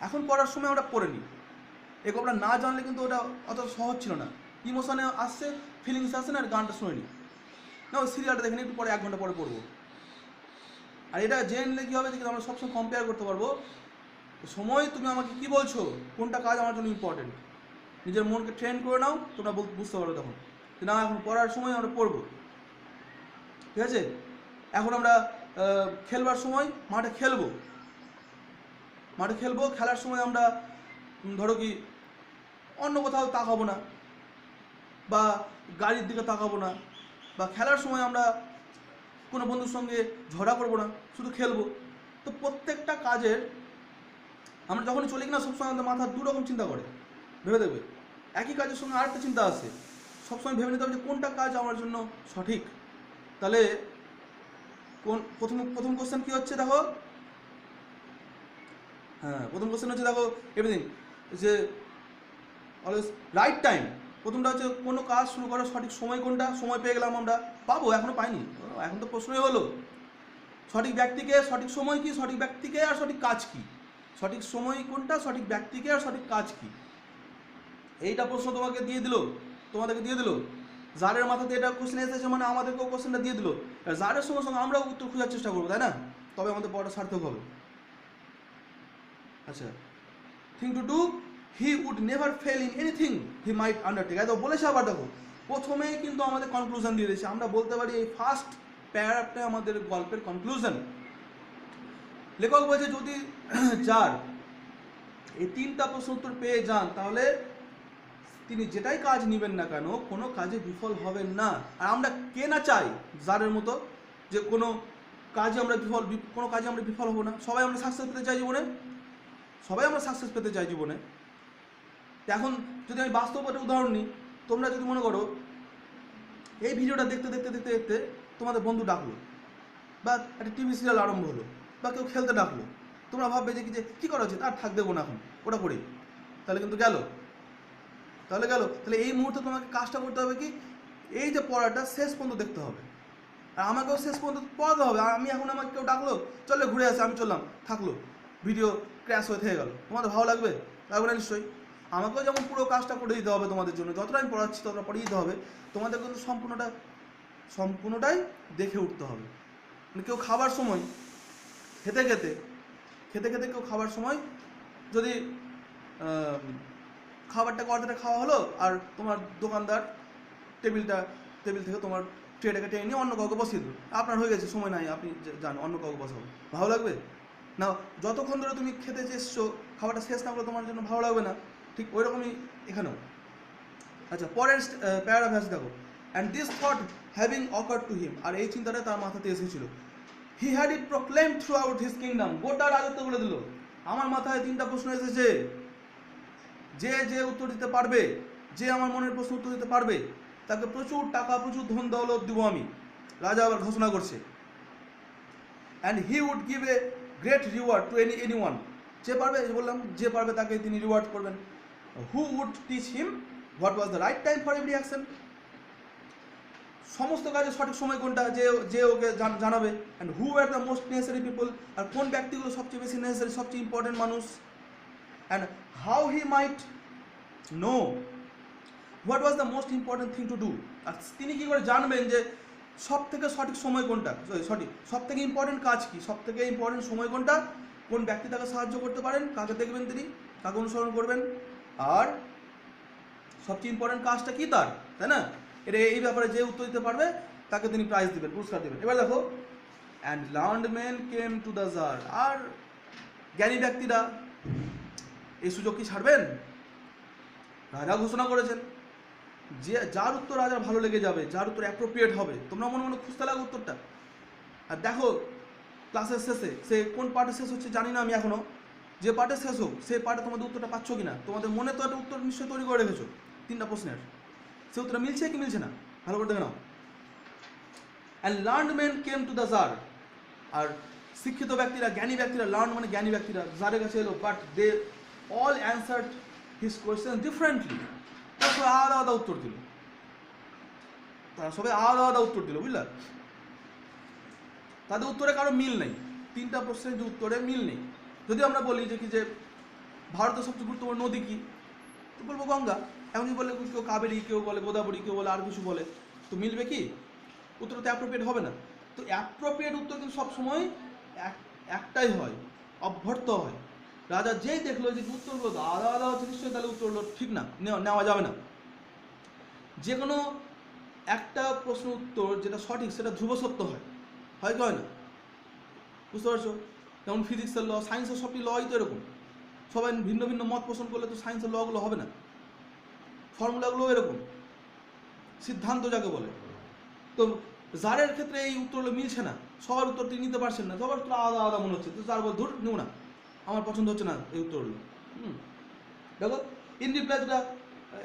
এখন পড়ার সময় আমরা পড়ে নিই। এগুলো আমরা না জানলে কিন্তু ওটা অত সহজ ছিল না। ইমোশনে আসছে, ফিলিংস আসছে না, আর গানটা শুনে নিই না, ওই সিরিয়ালটা দেখে নিই, একটু পরে 1 ঘন্টা পরে পড়বো। আর এটা জেনলে কী হবে যে আমরা সবসময় কম্পেয়ার করতে পারবো সময়, তুমি আমাকে কি বলছো, কোনটা কাজ আমার জন্য ইম্পর্টেন্ট। নিজের মনকে ট্রেন করে নাও, তোমরা বুঝতে পারো তখন যে না এখন পড়ার সময় আমরা পড়বো, ঠিক আছে। এখন আমরা খেলবার সময় মাঠে খেলবো, খেলার সময় আমরা ধরো কি অন্য কোথাও তাকাবো না, বা গাড়ির দিকে তাকাবো না, বা খেলার সময় আমরা কোনো বন্ধুর সঙ্গে ঝগড়া করবো না, শুধু খেলবো। তো প্রত্যেকটা কাজের আমরা যখন চলি কিনা সবসময় আমাদের মাথা 2 রকম চিন্তা করে, ভেবে দেবে একই কাজের সঙ্গে আরেকটা চিন্তা আসে, সবসময় ভেবে নিতে হবে যে কোনটা কাজ আমার জন্য সঠিক। তাহলে প্রথম কোশ্চেন কি হচ্ছে দেখো, হ্যাঁ প্রথম কোশ্চেন হচ্ছে দেখো এভরিথিং যে অলওয়েজ রাইট টাইম। প্রথমটা হচ্ছে কোনো কাজ শুরু করার সঠিক সময় কোনটা, সময় পেয়ে গেলাম আমরা, পাবো এখনো পাইনি, এখন তো প্রশ্নই হলো সঠিক ব্যক্তিকে, সঠিক সময় কি, সঠিক ব্যক্তিকে আর সঠিক কাজ কি। সঠিক সময় কোনটা, সঠিক ব্যক্তিকে আর সঠিক কাজ কি, এইটা প্রশ্ন তোমাদেরকে দিয়ে দিল। যারের মাথাতে এটা কোশ্চেন এসেছে মানে আমাদেরকেও কোশ্চেনটা দিয়ে দিল, আর যারের সঙ্গে সঙ্গে আমরাও উত্তর খোঁজার চেষ্টা করবো, তাই না? তবে আমাদের পড়াটা সার্থক হবে। আচ্ছা, thing to do, he would never fail in anything he might undertake. এত বলেছে আবার দেখো প্রথমেই কিন্তু আমাদের কনক্লুশন দিয়ে দিয়েছে। আমরা বলতে পারি এই ফার্স্ট প্যারাগ্রাফটাই আমাদের গল্পের কনক্লুশন। লেখক বলছে যদি যার এই 3টা প্রশ্ন উত্তর পেয়ে যান তাহলে তিনি যেটাই কাজ নেবেন না কেন কোনো কাজে বিফল হবেন না। আর আমরা কে না চাই যারের মতো যে কোনো কাজে আমরা বিফল হব না। সবাই আমরা সাকসেস পেতে চাই জীবনে, এখন যদি আমি বাস্তব একটা উদাহরণ নিই, তোমরা যদি মনে করো এই ভিডিওটা দেখতে তোমাদের বন্ধু ডাকলো, বা একটা টিভি সিরিয়াল আরম্ভ হলো, বা কেউ খেলতে ডাকলো, তোমরা ভাববে যে কী করা উচিত, আর থাক দেবো না এখন ওটা করি, তাহলে কিন্তু গেল। তাহলে এই মুহূর্তে তোমাকে কাজটা করতে হবে কি, এই যে পড়াটা শেষ পর্যন্ত দেখতে হবে, আর আমাকেও শেষ পর্যন্ত পড়াতে হবে। আমি এখন আমাকে কেউ ডাকলো চলে ঘুরে আসে, আমি চললাম, থাকলো ভিডিও ক্র্যাশ হয়ে থেকে গেল, তোমাদের ভালো লাগবে না নিশ্চয়ই। আমাকেও যেমন পুরো কাজটা করে দিতে হবে তোমাদের জন্য, যতটা আমি পড়াচ্ছি ততটা পড়িয়ে দিতে হবে, তোমাদের কিন্তু সম্পূর্ণটাই দেখে উঠতে হবে। মানে কেউ খাবার সময় খেতে খেতে খেতে খেতে কেউ খাবার সময় যদি খাবারটা অর্ধেকটা খাওয়া হলো, আর তোমার দোকানদার টেবিল থেকে তোমার ট্রেটাকে টেনে নিয়ে অন্য কাউকে বসিয়ে দিল, আপনার হয়ে গেছে, সময় নাই, আপনি যান অন্য কাউকে বসাবো, ভালো লাগবে না? যতক্ষণ ধরে তুমি খেতে এসছো খাবারটা শেষ না করে তোমার জন্য ভালো লাগবে না। ঠিক ওই রকমই এখানেও। আচ্ছা, পরের প্যারাগ্রাফ দেখো। And this thought having occur to him, আর এই চিন্তাটা তার মাথাতে এসেছিল। He had it proclaim throughout his kingdom, গোটা রাজত্ব বলে দিল। আমার মাথায় 3টা প্রশ্ন এসেছে, যে উত্তর দিতে পারবে, যে আমার মনের প্রশ্ন উত্তর দিতে পারবে, তাকে প্রচুর টাকা, প্রচুর ধন দৌলত দিব আমি। রাজা আবার ঘোষণা করছে। And he would give a great reward to anyone, যে পারবে, বললাম যে পারবে তাকে তিনি রিওয়ার্ড করবেন। Who would teach him what was the right time for every action, সমস্ত কাজের সঠিক সময় কোনটা, যে ওকে জানাবে। And who are the most necessary people, আর কোন ব্যক্তিগুলো সবচেয়ে বেশি নেসেসারি, সবচেয়ে ইম্পর্টেন্ট মানুষ। And how he might know what was the most important thing to do, আর তিনি কী করে জানবেন যে সব থেকে সঠিক সময় কোনটা, সব থেকে ইম্পর্টেন্ট কাজ কি, সব থেকে ইম্পর্টেন্ট সময় কোনটা, কোন ব্যক্তি তাকে সাহায্য করতে পারেন, কাকে দেখবেন তিনি, কাকে অনুসরণ করবেন, আর সবচেয়ে ইম্পর্টেন্ট কাজটা কি তার, তাই না? এই ব্যাপারে যে উত্তর দিতে পারবে তাকে তিনি প্রাইজ দেবেন, পুরস্কার দেবেন। এবার দেখো, and learned men came to the tsar, আর জ্ঞানী ব্যক্তিরা এই সুযোগ কি ছাড়বেন? রাজা ঘোষণা করেছেন, যার উত্তর রাজার ভালো লেগে যাবে, যার উত্তর অ্যাপ্রোপ্রিয়েট হবে, তোমরা মনে মনে খুঁজতে লাগো উত্তরটা। আর দেখো ক্লাসের শেষে, সে কোন পার্টে শেষ হচ্ছে জানি না আমি এখনো, যে পার্টে শেষ হোক সেই পার্টে তোমাদের উত্তরটা পাচ্ছ কিনা, তোমাদের মনে তো একটা উত্তর নিশ্চয়ই তৈরি করে রেখেছো 3টা প্রশ্নের, সে উত্তরটা মিলছে কি মিলছে না, ভালো করে দেখে নাও। And learned men came to the tsar, আর শিক্ষিত ব্যক্তিরা, জ্ঞানী ব্যক্তিরা, লার্ন মানে জ্ঞানী ব্যক্তিরা জারের কাছে এলো, but they all answered his question differently, তারা সবাই আলাদা আলাদা উত্তর দিল, বুঝলা? তাদের উত্তরে কারো মিল নেই, 3টা প্রশ্নের যে উত্তরে মিল নেই। যদি আমরা বলি যে কি যে ভারতের সবচেয়ে গুরুত্বপূর্ণ নদী কি, তো বলবো গঙ্গা। এখন যদি বলে কেউ কাবেরী, কেউ বলে গোদাবরী, কেউ বলে আর কিছু বলে, তো মিলবে কি? উত্তরটা অ্যাপ্রোপ্রিয়েট হবে না। তো অ্যাপ্রোপ্রিয়েট উত্তর কিন্তু সবসময় একটাই হয়, অভ্যর্থ হয়। রাজা যেই দেখলো যে উত্তরগুলো আলাদা আলাদা হচ্ছে, নিশ্চয়ই তাহলে উত্তরগুলো ঠিক না, নেওয়া যাবে না। যে কোনো একটা প্রশ্ন উত্তর যেটা সঠিক সেটা ধ্রুব সত্য হয় কি হয় না? বুঝতে পারছো? যেমন ফিজিক্সের ল, সায়েন্সের সবটি লই তো এরকম, সবাই ভিন্ন ভিন্ন মত পোষণ করলে তো সায়েন্সের লগুলো হবে না, ফর্মুলাগুলো এরকম, সিদ্ধান্ত যাকে বলে। তো জারের ক্ষেত্রে এই উত্তরগুলো মিলছে না, সবার উত্তর তিনি নিতে পারছেন না, সবার উত্তর আলাদা আলাদা মনে হচ্ছে, তো যার বল ধর নেও না, আমার পছন্দ হচ্ছে না এই উত্তরগুলো। দেখো ইন রিপ্লাইটা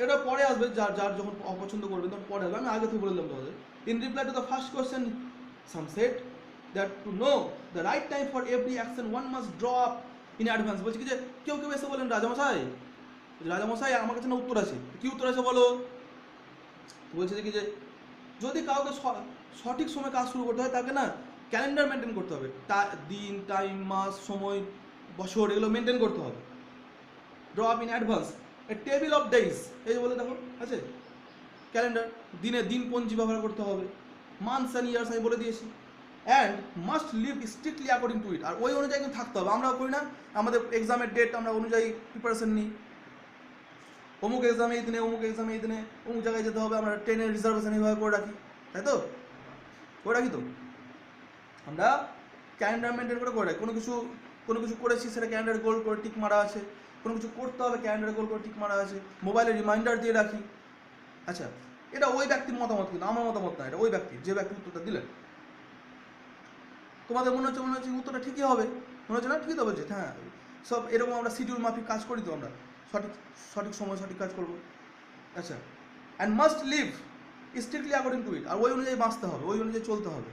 এটা পরে আসবে, যার যখন অপছন্দ করবেন তখন পরে আসবে, আমি আগে থেকে বলে দিলাম তোমাদের। In reply to the first question some said that two know the right time for every action one must draw up in advance. বলছি কি যে কেউ এসে বলেন রাজামশাই আমার কাছে না উত্তর আছে, কি উত্তর আছে বলো? বলছে যে কি যে যদি কাউকে সঠিক সময় কাজ শুরু করতে হয় তাকে না ক্যালেন্ডার মেনটেন করতে হবে, দিন, টাইম, মাস, সময়, বছর এগুলো মেনটেন করতে হবে। Draw up in advance A table of days, এই যে বলে দেখো আছে ক্যালেন্ডার, দিনপঞ্জি ব্যবহার করতে হবে, মান্থস অ্যান্ড ইয়ার্স আমি বলে দিয়েছি। And must live strictly according to it, আর ওই অনুযায়ী কিন্তু থাকতে হবে। আমরাও করি না, আমাদের এক্সামের ডেট আমরা অনুযায়ী প্রিপারেশন নিই, অমুক এক্সামে এই দিনে, অমুক এক্সামে এই দিনে, অমুক জায়গায় যেতে হবে, আমরা ট্রেনের রিজার্ভেশন এইভাবে করে রাখি, তাই তো? করে রাখি তো আমরা, ক্যালেন্ডার মেনটেন করে রাখি। কোনো কিছু করেছি সেটা ক্যালেন্ডার গোল করে টিক মারা আছে, কোনো কিছু করতে হবে ক্যালেন্ডার গোল করে টিক মারা আছে, মোবাইলে রিমাইন্ডার দিয়ে রাখি। আচ্ছা, এটা ওই ব্যক্তির মতামত, কিন্তু আমার মতামত না, এটা ওই ব্যক্তির, যে ব্যক্তি উত্তরটা দিলেন। তোমাদের মনে হচ্ছে উত্তরটা ঠিকই হবে, মনে হচ্ছে না? ঠিকই তো বলছে, হ্যাঁ সব এরকম আমরা শিডিউল মাফিক কাজ করি, তো আমরা সঠিক সময় সঠিক কাজ করবো। আচ্ছা, and must live strictly according to it, আর ওই অনুযায়ী বাঁচতে হবে, ওই অনুযায়ী চলতে হবে।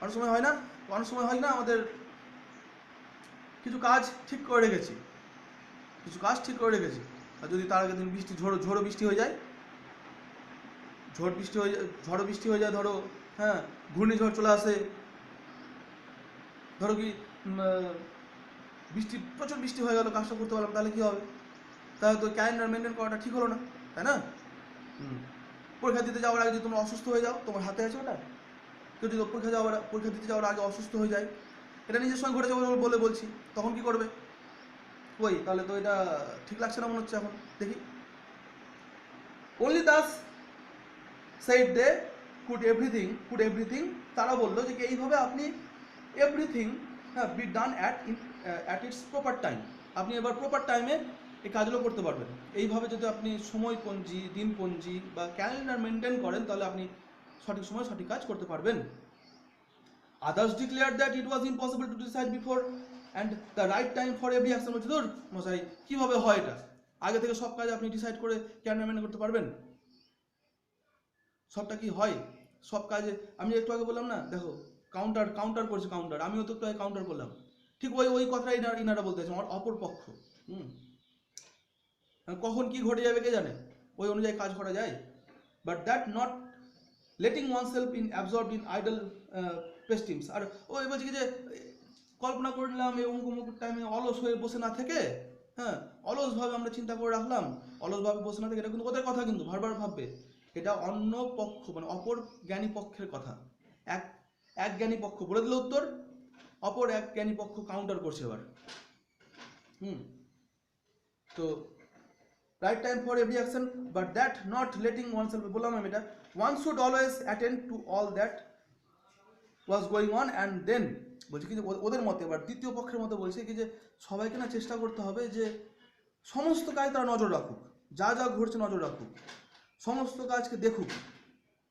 অনেক সময় হয় না, আমাদের কিছু কাজ ঠিক করে রেখেছি, আর যদি তার আগের দিন ঝড়ো বৃষ্টি হয়ে যায়, ধরো হ্যাঁ ঘূর্ণিঝড় চলে আসে, ধরো কি প্রচুর বৃষ্টি হয়ে গেল, কাজটা করতে পারলাম, তাহলে কি হবে? তাহলে তো ক্যালেন্ডার মেনটেন করাটা ঠিক হলো না, তাই না? পরীক্ষা দিতে যাওয়ার আগে যদি তোমরা অসুস্থ হয়ে যাও, তোমার হাতে আছে ওটা, কেউ যদি পরীক্ষা দিতে যাওয়ার আগে অসুস্থ হয়ে যায়, এটা নিজের সঙ্গে ঘটেছে বলে বলছি, তখন কি করবে? ওই তাহলে তো এটা ঠিক লাগছে না মনে হচ্ছে এখন, দেখি। only thus said they could everything, তারা বললো যে এইভাবে আপনি everything be done at it's proper time, আপনি এবার প্রপার টাইমে এই কাজগুলো করতে পারবেন। এইভাবে যদি আপনি সময়পঞ্জি, দিনপঞ্জি বা ক্যালেন্ডার মেনটেন করেন, তাহলে আপনি সঠিক সময় সঠিক কাজ করতে পারবেন। Others declared that it was impossible to decide before and the right time for every action. বলছে ধর মশাই, কীভাবে হয় এটা? আগে থেকে সব কাজ আপনি ডিসাইড করে ক্যালেন্ডার মেনটেন করতে পারবেন? সবটা কি হয়? সব কাজে আমি একটু আগে বললাম না, দেখো কাউন্টার করছে, আমিও তো একটু আগে কাউন্টার করলাম, ঠিক ওই কথাটা ইনারা বলতে চাইছে, আমার অপর পক্ষ। কখন কি ঘটে যাবে কে জানে, ওই অনুযায়ী কাজ করা যায়। But that not letting oneself in absorbed in idle pastimes. আর ওই বলছে কি যে কল্পনা করে নিলাম এই অমুক টাইমে অলস হয়ে বসে না থেকে, অলসভাবে আমরা চিন্তা করে রাখলাম, অলসভাবে বসে না থেকে, এটা কিন্তু ওদের কথা, কিন্তু বারবার ভাববে এটা অন্য পক্ষ, মানে অপর জ্ঞানী পক্ষের কথা। এক জ্ঞানী পক্ষ বলে দিল উত্তর, অপর এক জ্ঞানী পক্ষ কাউন্টার করছে এবার। তো right time for every action, but that not letting oneself, বললাম আমি এটা, one should always attend to all that was going on and then. বলছে কি যে ওদের মতে, এবার দ্বিতীয় পক্ষের মতে বলছে কি যে সবাইকে না চেষ্টা করতে হবে যে সমস্ত কাজ তারা নজর রাখুক, যা ঘটছে নজর রাখুক, সমস্ত কাজকে দেখুক,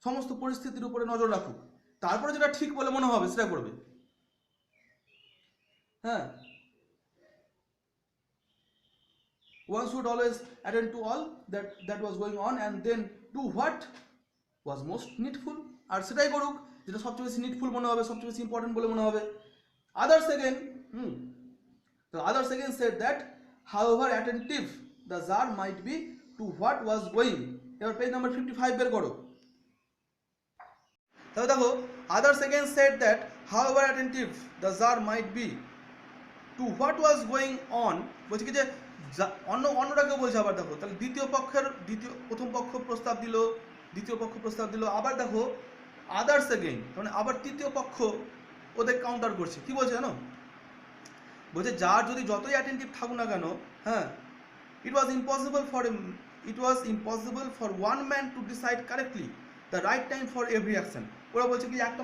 সমস্ত পরিস্থিতির উপরে নজর রাখুক, তারপরে যেটা ঠিক বলে মনে হবে সেটা করবে। One should always attend to all that was going on and then do what was most needful, আর সেটাই করুক যেটা সবচেয়ে বেশি নিডফুল মনে হবে, সবচেয়ে বেশি ইম্পর্টেন্ট বলে মনে হবে। Others again said that however attentive the Tsar might be to what was going, এবার পেজ নাম্বার 55 বের করো। তাহলে দেখো, others again said that however attentive the Tsar might be to what was going on, বলছে কি যে অন্যটাকে বলছে। আবার দেখো, তাহলে প্রথম পক্ষ প্রস্তাব দিল, দ্বিতীয় পক্ষ প্রস্তাব দিল, আবার দেখো আদার্স এগেইন, মানে আবার তৃতীয় পক্ষ ওদের কাউন্টার করছে। কি বলছে জানো? বলছে যার যদি যতই অ্যাটেন্টিভ থাকুক না কেন, it was impossible for one man to decide correctly the right time for every action. ওরা বলছে কি একটা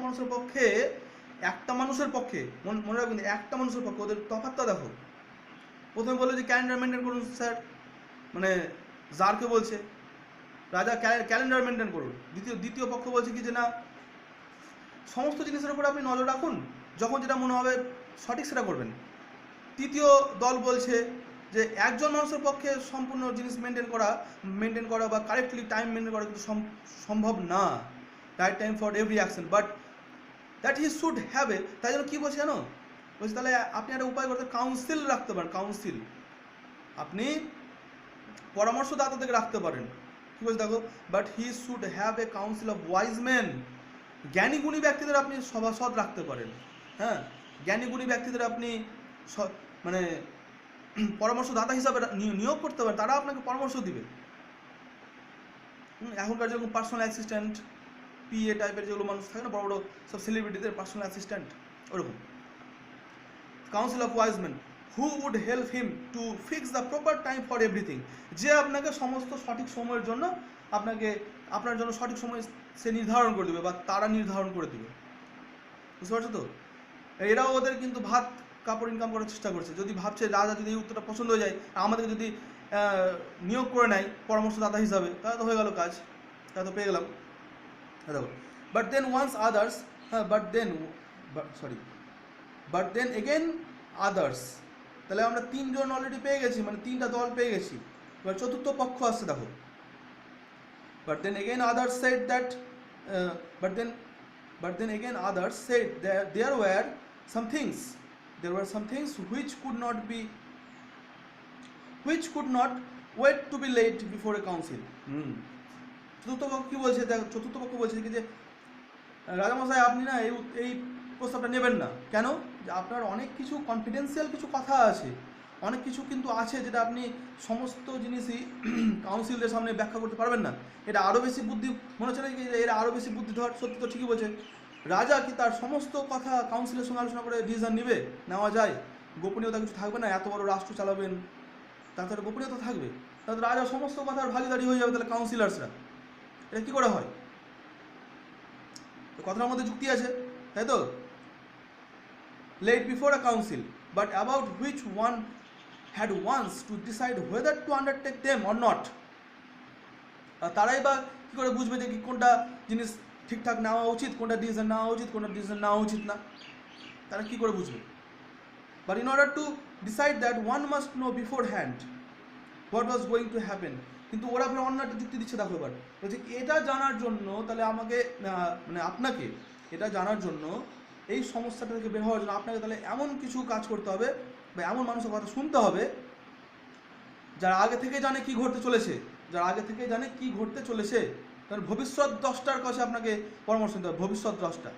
মানুষের পক্ষে মনে রাখবেন, একটা মানুষের পক্ষে ওদের তফাৎটা দেখো। প্রথমে বললো যে ক্যালেন্ডার মেনটেন করুন স্যার, মানে জারকে বলছে রাজা ক্যালেন্ডার মেনটেন করুন। দ্বিতীয় পক্ষ বলছে কি যে না, সমস্ত জিনিসের উপর আপনি নজর রাখুন, যখন যেটা মনে হবে সঠিক সেটা করবেন। তৃতীয় দল বলছে যে একজন মানুষের পক্ষে সম্পূর্ণ জিনিস মেনটেন করা বা কারেক্টলি টাইম মেনটেন করা কিন্তু সম্ভব না, right time for every action, but that he should have এ। তাই জন্য কী বলছে জানো? বলছে তাহলে আপনি একটা উপায় করতে কাউন্সিল রাখতে পারেন, কাউন্সিল, আপনি পরামর্শদাতা থেকে রাখতে পারেন। কী বলছে দেখো, but he should have a council of wise men, জ্ঞানী গুণী ব্যক্তিদের আপনি সভাসদ রাখতে পারেন। জ্ঞানী গুণী ব্যক্তিদের আপনি মানে পরামর্শদাতা হিসাবে নিয়োগ করতে পারেন, তারা আপনাকে পরামর্শ দিবে। এখনকার যেরকম পার্সোনাল অ্যাসিস্ট্যান্ট, পিএ টাইপের যেগুলো মানুষ থাকে না, বড় বড় সব সেলিব্রিটিদের পার্সোনাল অ্যাসিস্ট্যান্ট, ওরকম। Council of wise men who would help him to fix the proper time for everything, যে আপনাকে সমস্ত সঠিক সময়ের জন্য আপনার জন্য সঠিক সময় সে নির্ধারণ করে দেবে বা তারা নির্ধারণ করে দেবে। বুঝতে পারছো তো? এরাও ওদের কিন্তু ভাত কাপড় ইনকাম করার চেষ্টা করছে। যদি ভাবছে রাজা যদি এই উত্তরটা পছন্দ হয়ে যায়, আমাদেরকে যদি নিয়োগ করে নেয় পরামর্শদাতা হিসাবে, তাহলে তো হয়ে গেল কাজ, তাহলে তো পেয়ে গেলাম। দেখো, বাট দেন এগেন আদার্স, তাহলে আমরা তিনজন অলরেডি পেয়ে গেছি, মানে তিনটা দল পেয়ে গেছি। এবার চতুর্থ পক্ষ আসছে, দেখো। But then again others said that there were some things which could not wait to be laid before a council. চতুর্থ পক্ষ কি বলছে? চতুর্থ পক্ষ বলছে কি যে রাজামশাই আপনি না এই প্রস্তাবটা নেবেন না। কেন? যে আপনার অনেক কিছু কনফিডেন্সিয়াল কিছু কথা আছে, অনেক কিছু কিন্তু আছে যেটা আপনি সমস্ত জিনিসই কাউন্সিলদের সামনে ব্যাখ্যা করতে পারবেন না। এটা আরও বেশি বুদ্ধি মনে হচ্ছে না কি এরা আরও বেশি বুদ্ধিধর? সত্যি তো ঠিকই বলছে, রাজা কি তার সমস্ত কথা কাউন্সিলের সঙ্গে আলোচনা করে ডিসিশন নেওয়া যায়? গোপনীয়তা কিছু থাকবে না? এত বড় রাষ্ট্র চালাবেন, তার গোপনীয়তা থাকবে। তাহলে রাজা সমস্ত কথার ভাগিদারি হয়ে যাবে, তাহলে কাউন্সিলার্সরা এটা কী করে হয়? কথার মধ্যে যুক্তি আছে, তাই তো? laid before a council, but about which one had once to decide whether to undertake them or not. তারাই বা কী করে বুঝবে যে কি কোনটা জিনিস ঠিকঠাক নেওয়া উচিত, কোনটা ডিসিশন নেওয়া উচিত, কোনটা ডিসিশন নেওয়া উচিত না? তারা কী করে বুঝবে? But in order to decide that, one must know beforehand what was going to happen. কিন্তু ওরা ফের অন্য একটা যুক্তি দিচ্ছে, দেখো এবার বলছে এটা জানার জন্য, তাহলে আমাকে মানে আপনাকে এটা জানার জন্য, এই সমস্যাটা থেকে বের হওয়ার জন্য আপনাকে তাহলে এমন কিছু কাজ করতে হবে বা এমন মানুষের কথা শুনতে হবে যারা আগে থেকে জানে কি ঘটতে চলেছে, তার ভবিষ্যৎ দ্রষ্টার কাছে আপনাকে পরামর্শ নিতে হবে। ভবিষ্যৎ দ্রষ্টা,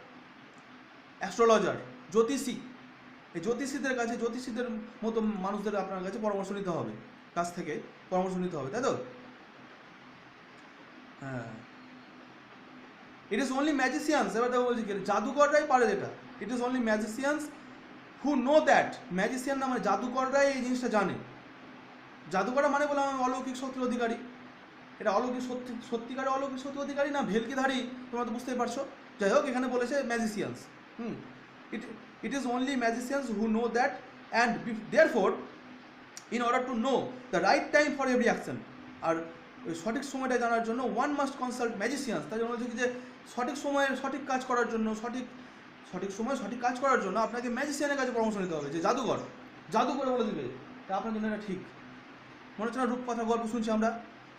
অ্যাস্ট্রোলজার, জ্যোতিষী, এই জ্যোতিষীদের মতো মানুষদের আপনার কাছে পরামর্শ নিতে হবে, তাই তো? হ্যাঁ, ইট ইজ অনলি ম্যাজিশিয়ানস, এবার দেখো বলছি জাদুকররাই পারে যেটা। ইট is only magicians who know that, magician না মানে জাদুকররাই এই জিনিসটা জানে। জাদুকররা মানে বললাম আমি অলৌকিক শক্তির অধিকারী, এটা সত্যিকারের অলৌকিক শক্তির অধিকারী না ভেলকিধারী, তোমরা তো বুঝতেই পারছো। যাই হোক, এখানে বলেছে magicians. It is only magicians who know that, and therefore in order to know the right time for every action, আর ওই সঠিক সময়টা জানার জন্য ওয়ান মাস্ট কনসাল্ট ম্যাজিশিয়ানস। তাই জন্য বলছে যে সঠিক সময়ে সঠিক কাজ করার জন্য, সঠিক সময়ে সঠিক কাজ করার জন্য আপনাকে ম্যাজিশিয়ানের কাছে পরামর্শ নিতে হবে, যে জাদু করে বলে দেবে আপনার জন্য এটা ঠিক। মনে হচ্ছে না রূপকথা গল্প শুনছি আমরা,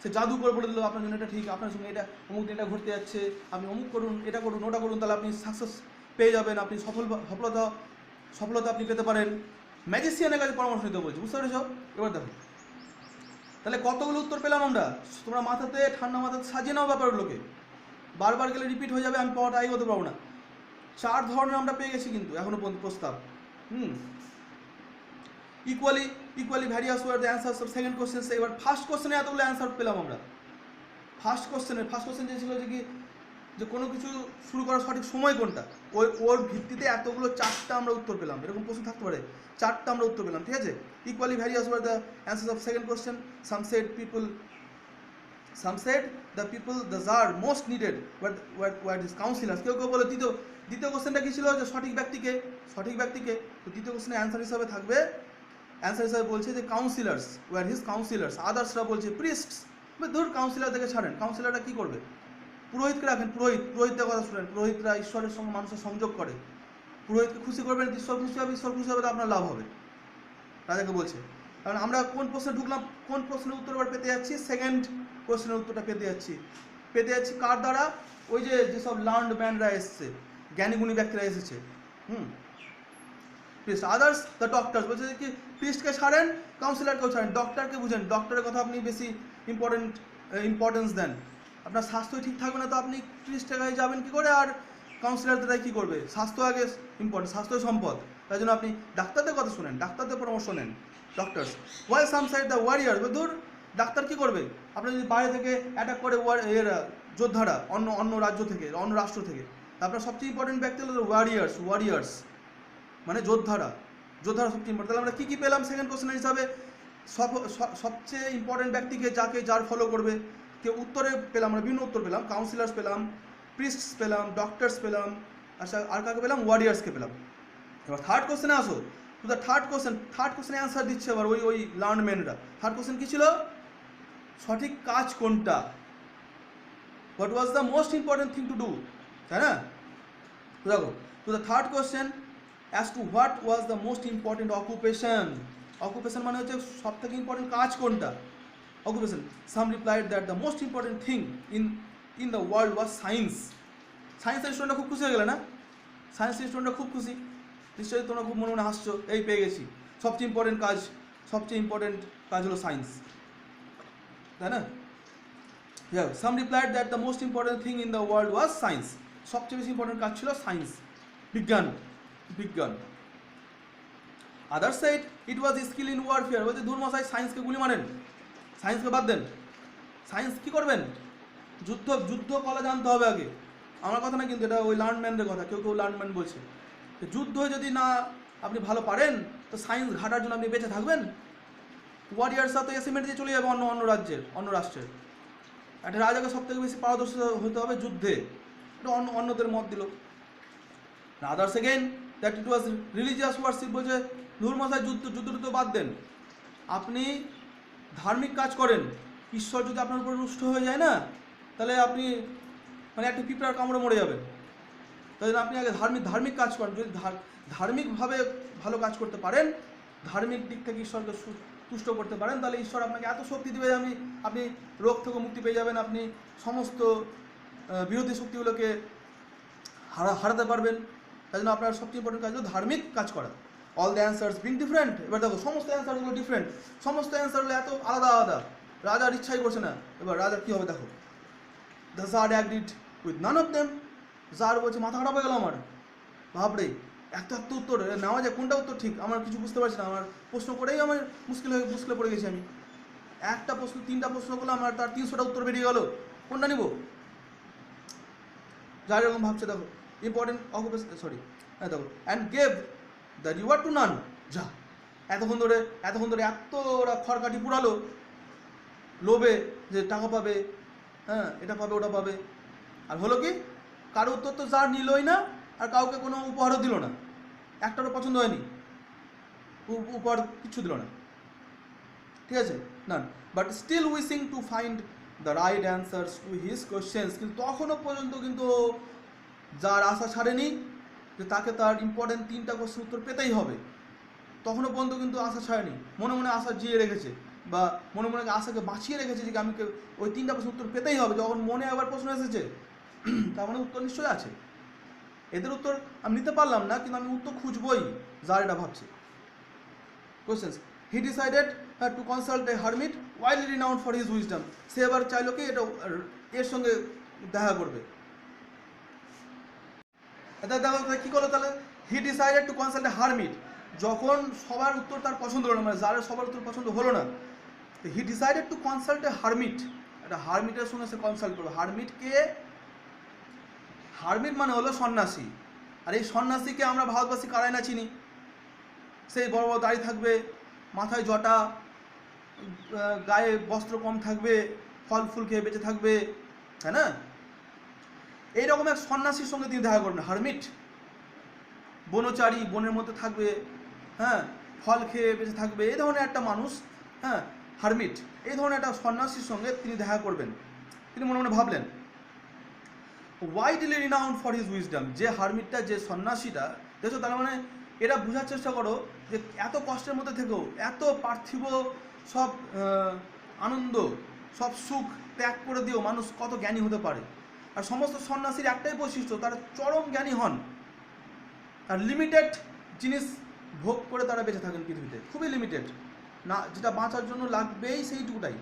সে জাদু করে বলে দিল আপনার জন্য এটা ঠিক, আপনার সঙ্গে এটা অমুক দিন এটা ঘটতে যাচ্ছে, আপনি অমুক করুন, এটা করুন, ওটা করুন, তাহলে আপনি সাকসেস পেয়ে যাবেন, আপনি সফলতা আপনি পেতে পারেন। ম্যাজিশিয়ানের কাছে পরামর্শ নিতে বলছে, বুঝতে পেরেছ? এবার দেখো তাহলে কতগুলো উত্তর পেলাম আমরা। তোমরা ঠান্ডা মাথাতে সাজিয়ে নাও ব্যাপারগুলোকে, বারবার গেলে রিপিট হয়ে যাবে, আমি পাওয়াটা হতে পারবো না। 4 ধরনের আমরা পেয়ে গেছি কিন্তু এখনো পর্যন্ত প্রস্তাব। Equally various were the answers of second question. এবার ফার্স্ট কোশ্চেনে এতগুলো অ্যান্সার পেলাম আমরা। ফার্স্ট কোশ্চেন যে ছিল যে কোনো কিছু শুরু করার সঠিক সময় কোনটা, ওর ভিত্তিতে এতগুলো 4টা আমরা উত্তর পেলাম। এরকম প্রশ্ন থাকতে পারে, 4টা আমরা উত্তর পেলাম, ঠিক আছে? Equally various were the answers of second question. Some said the people the tsar most needed were this counsellors. কেউ বলে দ্বিতীয় কোশ্চেনটা কী ছিল, যে সঠিক ব্যক্তিকে। তো দ্বিতীয় কোশ্চেনের অ্যান্সার হিসাবে বলছে যে কাউন্সিলার্স, ওয়ার হিজ কাউন্সিলার্স। আদার্সরা বলছে প্রিস্টস। ধর কাউন্সিলার থেকে ছাড়েন, কাউন্সিলাররা কী করবে? পুরোহিতকে রাখেন, পুরোহিতদের কথা শুনেন। পুরোহিতরা ঈশ্বরের সঙ্গে মানুষের সংযোগ করে, পুরোহিতকে খুশি করবেন, ঈশ্বর খুশি হবে, তো আপনার লাভ হবে, রাজাকে বলছে। কারণ আমরা কোন প্রশ্নে ঢুকলাম, কোন প্রশ্নের উত্তর এবার পেতে যাচ্ছি? সেকেন্ড কোশ্চেনের উত্তরটা পেতে যাচ্ছি কার দ্বারা? ওই যেসব লার্নড ম্যানরা এসছে, জ্ঞানীগুণী ব্যক্তিরা এসেছে। Priest, others the doctors. বলছে কি প্রিস্টকে ছাড়েন, কাউন্সিলারকেও ছাড়েন, ডক্টরকে বুঝেন। ডক্টরের কথা আপনি বেশি ইম্পর্টেন্স দেন। আপনার স্বাস্থ্য ঠিক থাকবে না, তো আপনি প্রিস্টের কাছে যাবেন কী করে? আর কাউন্সিলারদের কী করবে? স্বাস্থ্য আগে ইম্পর্টেন্ট, স্বাস্থ্য সম্পদ। তাই জন্য আপনি ডাক্তারদের কথা শুনেন, ডাক্তারদের পরামর্শ নেন, doctors. While some side the warrior. ধর ডাক্তার কী করবে? আপনি যদি বাইরে থেকে অ্যাটাক করে যোদ্ধারা, অন্য রাজ্য থেকে, অন্য রাষ্ট্র থেকে, আপনার সবচেয়ে ইম্পর্টেন্ট ব্যক্তি হলো ওয়ারিয়ার্স মানে যোদ্ধারা সবচেয়ে ইম্পর্টেন্ট। তাহলে আমরা কী পেলাম সেকেন্ড কোশ্চেনের হিসাবে? সবচেয়ে ইম্পর্টেন্ট ব্যক্তিকে, যার ফলো করবে। কেউ উত্তরে পেলাম, আমরা বিভিন্ন উত্তর পেলাম। কাউন্সিলার্স পেলাম, প্রিস্টস পেলাম, ডক্টরস পেলাম, আচ্ছা আর কাকে পেলাম? ওয়ারিয়ার্সকে পেলাম। এবার থার্ড কোশ্চেনে আসো। টু দ্য থার্ড কোশ্চেনে অ্যান্সার দিচ্ছে আবার ওই লার্ন ম্যানরা। থার্ড কোশ্চেন কী ছিল? সঠিক কাজ কোনটা? What was the most important thing to do, তাই না? দেখো, to the third question as to what was the most important occupation মানে হচ্ছে সব থেকে ইম্পর্টেন্ট কাজ কোনটা, occupation. Some replied that the most important thing in the world was science. সায়েন্সের স্টুডেন্টরা খুব খুশি হয়ে গেলে না? সায়েন্সের স্টুডেন্টরা খুব খুশি, নিশ্চয়ই তোমরা খুব মনে হাসছো, এই পেয়ে গেছি সবচেয়ে ইম্পর্টেন্ট কাজ হলো সায়েন্স, তাই না? Some replied that the most important thing in the world was science. সবচেয়ে বেশি ইম্পর্টেন্ট কাজ ছিল সায়েন্স, বিজ্ঞান। Other side it was skill in warfare. বলছে ধুর মশাই, সায়েন্সকে গুলি মারেন, সায়েন্সকে বাদ দেন। সায়েন্স কী করবেন? যুদ্ধ কলা জানতে হবে আগে, আমার কথা না কিন্তু, এটা ওই লার্নম্যানদের কথা, কেউ কেউ লার্নম্যান বলছে। যুদ্ধ যদি না আপনি ভালো পারেন তো সায়েন্স ঘাটার জন্য আপনি বেঁচে থাকবেন? ওয়ারিয়ার্সরা তো এসিমেন্ট দিয়ে চলে যাবে অন্য অন্য রাজ্যের, অন্য রাষ্ট্রের। একটা রাজাকে সব থেকে বেশি পারদর্শী হতে হবে যুদ্ধে, এটা অন্যদের মত দিল। Others again that it was religious worship, বলছে ধর্মশায় যুদ্ধ বাদ দেন, আপনি ধার্মিক কাজ করেন, ঈশ্বর যদি আপনার উপর রুষ্ট হয়ে যায় না, তাহলে আপনি মানে একটা পিঁপড়ার কামড়ে মরে যাবেন। তাই জন্য আপনি আগে ধার্মিক কাজ করেন। যদি ধার্মিকভাবে ভালো কাজ করতে পারেন, ধার্মিক দিক থেকে ঈশ্বরকে তুষ্ট করতে পারেন, তাহলে ঈশ্বর আপনাকে এত শক্তি দেবে আপনি রোগ থেকে মুক্তি পেয়ে যাবেন, আপনি সমস্ত বিরোধী শক্তিগুলোকে হারাতে পারবেন। তাই জন্য আপনার সবচেয়ে ইম্পর্টেন্ট কাজ হলো ধার্মিক কাজ করা। All the answers being different, এবার দেখো সমস্ত অ্যান্সারগুলো ডিফারেন্ট, সমস্ত অ্যান্সারগুলো এত আলাদা আলাদা, রাজার ইচ্ছাই করছে না। এবার রাজার কী হবে দেখো, the tsar agreed with none of them. Tsar বলছে মাথা খারাপ হয়ে গেল আমার, ভাবরে এত উত্তর নেওয়া যায়, কোনটা উত্তর ঠিক আমার কিছু বুঝতে পারছি না, আমার প্রশ্ন করেই আমার মুশকিলে পড়ে গেছি আমি। একটা প্রশ্ন 3টা প্রশ্ন করলে আমার তার 300টা উত্তর বেরিয়ে গেল, কোনটা নিব? যার এরকম ভাবছে দেখো, ইম্পর্টেন্ট অকুপেশন হ্যাঁ দেখো, and gave the reward two নান। যা এতক্ষণ ধরে এত ওরা খড়কাঠি পুরালো লোভে যে টাকা পাবে, হ্যাঁ এটা পাবে ওটা পাবে, আর হলো কি কারো উত্তর তো যার নিলই না, আর কাউকে কোনো উপহারও দিল না, একটারও পছন্দ হয়নি, উপহার কিছু দিল না, ঠিক আছে না। But still wishing to find the right answers to his questions, কিন্তু তখনও পর্যন্ত কিন্তু যার আশা ছাড়েনি যে তাকে তার ইম্পর্টেন্ট 3টা কোয়েশ্চেন উত্তর পেতেই হবে, তখনও পর্যন্ত কিন্তু আশা ছাড়েনি, মনে মনে আশা জিয়ে রেখেছে, বা মনে মনে আশাকে বাঁচিয়ে রেখেছে যে আমি ওই 3টা প্রশ্ন উত্তর পেতেই হবে। যখন মনে আবার প্রশ্ন এসেছে তার মানে উত্তর নিশ্চয়ই আছে, এদের উত্তর আমি নিতে পারলাম না কিন্তু আমি উত্তর খুঁজবই, যার এটা ভাবছে। Questions, he decided to consult a hermit widely renowned for his wisdom. সে এবার চাইলো কি এটা এর সঙ্গে দেখা করবে। দেখো কী করলো তাহলে, হি decided to consult a hermit, যখন সবার উত্তর তার পছন্দ হলো না, মানে যার সবার উত্তর পছন্দ হলো না, হি decided to consult a hermit, এটা হারমিটের সঙ্গে সে কনসাল্ট করবে। হারমিট মানে হলো সন্ন্যাসী, আর এই সন্ন্যাসীকে আমরা ভারতবাসী কারাই না চিনি, সেই বড় বড় দাড়ি থাকবে, মাথায় জটা, গায়ে বস্ত্র কম থাকবে, ফল ফুল খেয়ে বেঁচে থাকবে, তাই না? এইরকম এক সন্ন্যাসীর সঙ্গে তিনি দেখা করবেন, হারমিট, বনচারী, বনের মধ্যে থাকবে, হ্যাঁ ফল খেয়ে বেঁচে থাকবে, এই ধরনের একটা মানুষ, হ্যাঁ হারমিট, এই ধরনের একটা সন্ন্যাসীর সঙ্গে তিনি দেখা করবেন। তিনি মনে মনে ভাবলেন, widely renowned for his wisdom, যে হারমিটটা, যে সন্ন্যাসীটা, দেখছো তার মানে এরা বোঝার চেষ্টা করো যে এত কষ্টের মধ্যে থেকেও, এত পার্থিব সব আনন্দ, সব সুখ ত্যাগ করে দিয়েও মানুষ কত জ্ঞানী হতে পারে। আর সমস্ত সন্ন্যাসীর একটাই বৈশিষ্ট্য, তারা চরম জ্ঞানী হন, আর লিমিটেড জিনিস ভোগ করে তারা বেঁচে থাকেন পৃথিবীতে, খুবই লিমিটেড, না যেটা বাঁচার জন্য লাগবেই সেইটুকুটাই।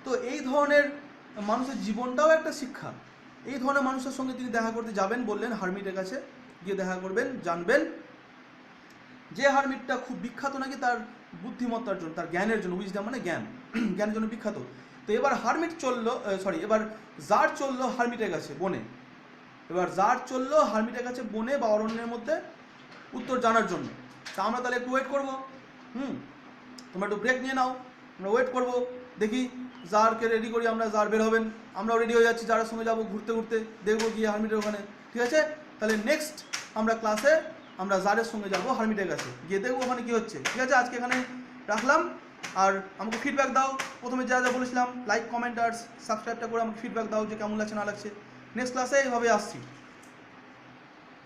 তো এই ধরনের মানুষের জীবনটাও একটা শিক্ষা। এই ধরনের মানুষের সঙ্গে তিনি দেখা করতে যাবেন, বললেন হারমিটের কাছে গিয়ে দেখা করবেন, জানবেন যে হারমিটটা খুব বিখ্যাত নাকি তার বুদ্ধিমত্তার জন্য, তার জ্ঞানের জন্য, উইজডম মানে জ্ঞান, জ্ঞানের জন্য বিখ্যাত। তো এবার এবার জার চললো হারমিটের কাছে বনে, বনে বা অরণ্যের মধ্যে উত্তর জানার জন্য। তা আমরা তাহলে একটু ওয়েট করবো, তোমরা একটু ব্রেক নিয়ে নাও, আমরা ওয়েট করবো, দেখি জারকে রেডি করি আমরা, জার বের হবেন, আমরাও রেডি হয়ে যাচ্ছি, জারের সঙ্গে যাবো ঘুরতে দেখবো গিয়ে হারমিটের ওখানে, ঠিক আছে? তাহলে নেক্সট আমরা ক্লাসে আমরা জারের সঙ্গে যাবো হারমিটের কাছে, গিয়ে দেখবো ওখানে কী হচ্ছে, ঠিক আছে? আজকে এখানে রাখলাম, আর আমাকে ফিডব্যাক দাও, প্রথমে যা বলেছিলাম লাইক কমেন্ট আর সাবস্ক্রাইবটা করে আমাকে ফিডব্যাক দাও যে কেমন লাগছে না লাগছে। নেক্সট ক্লাসে এইভাবে আসছি।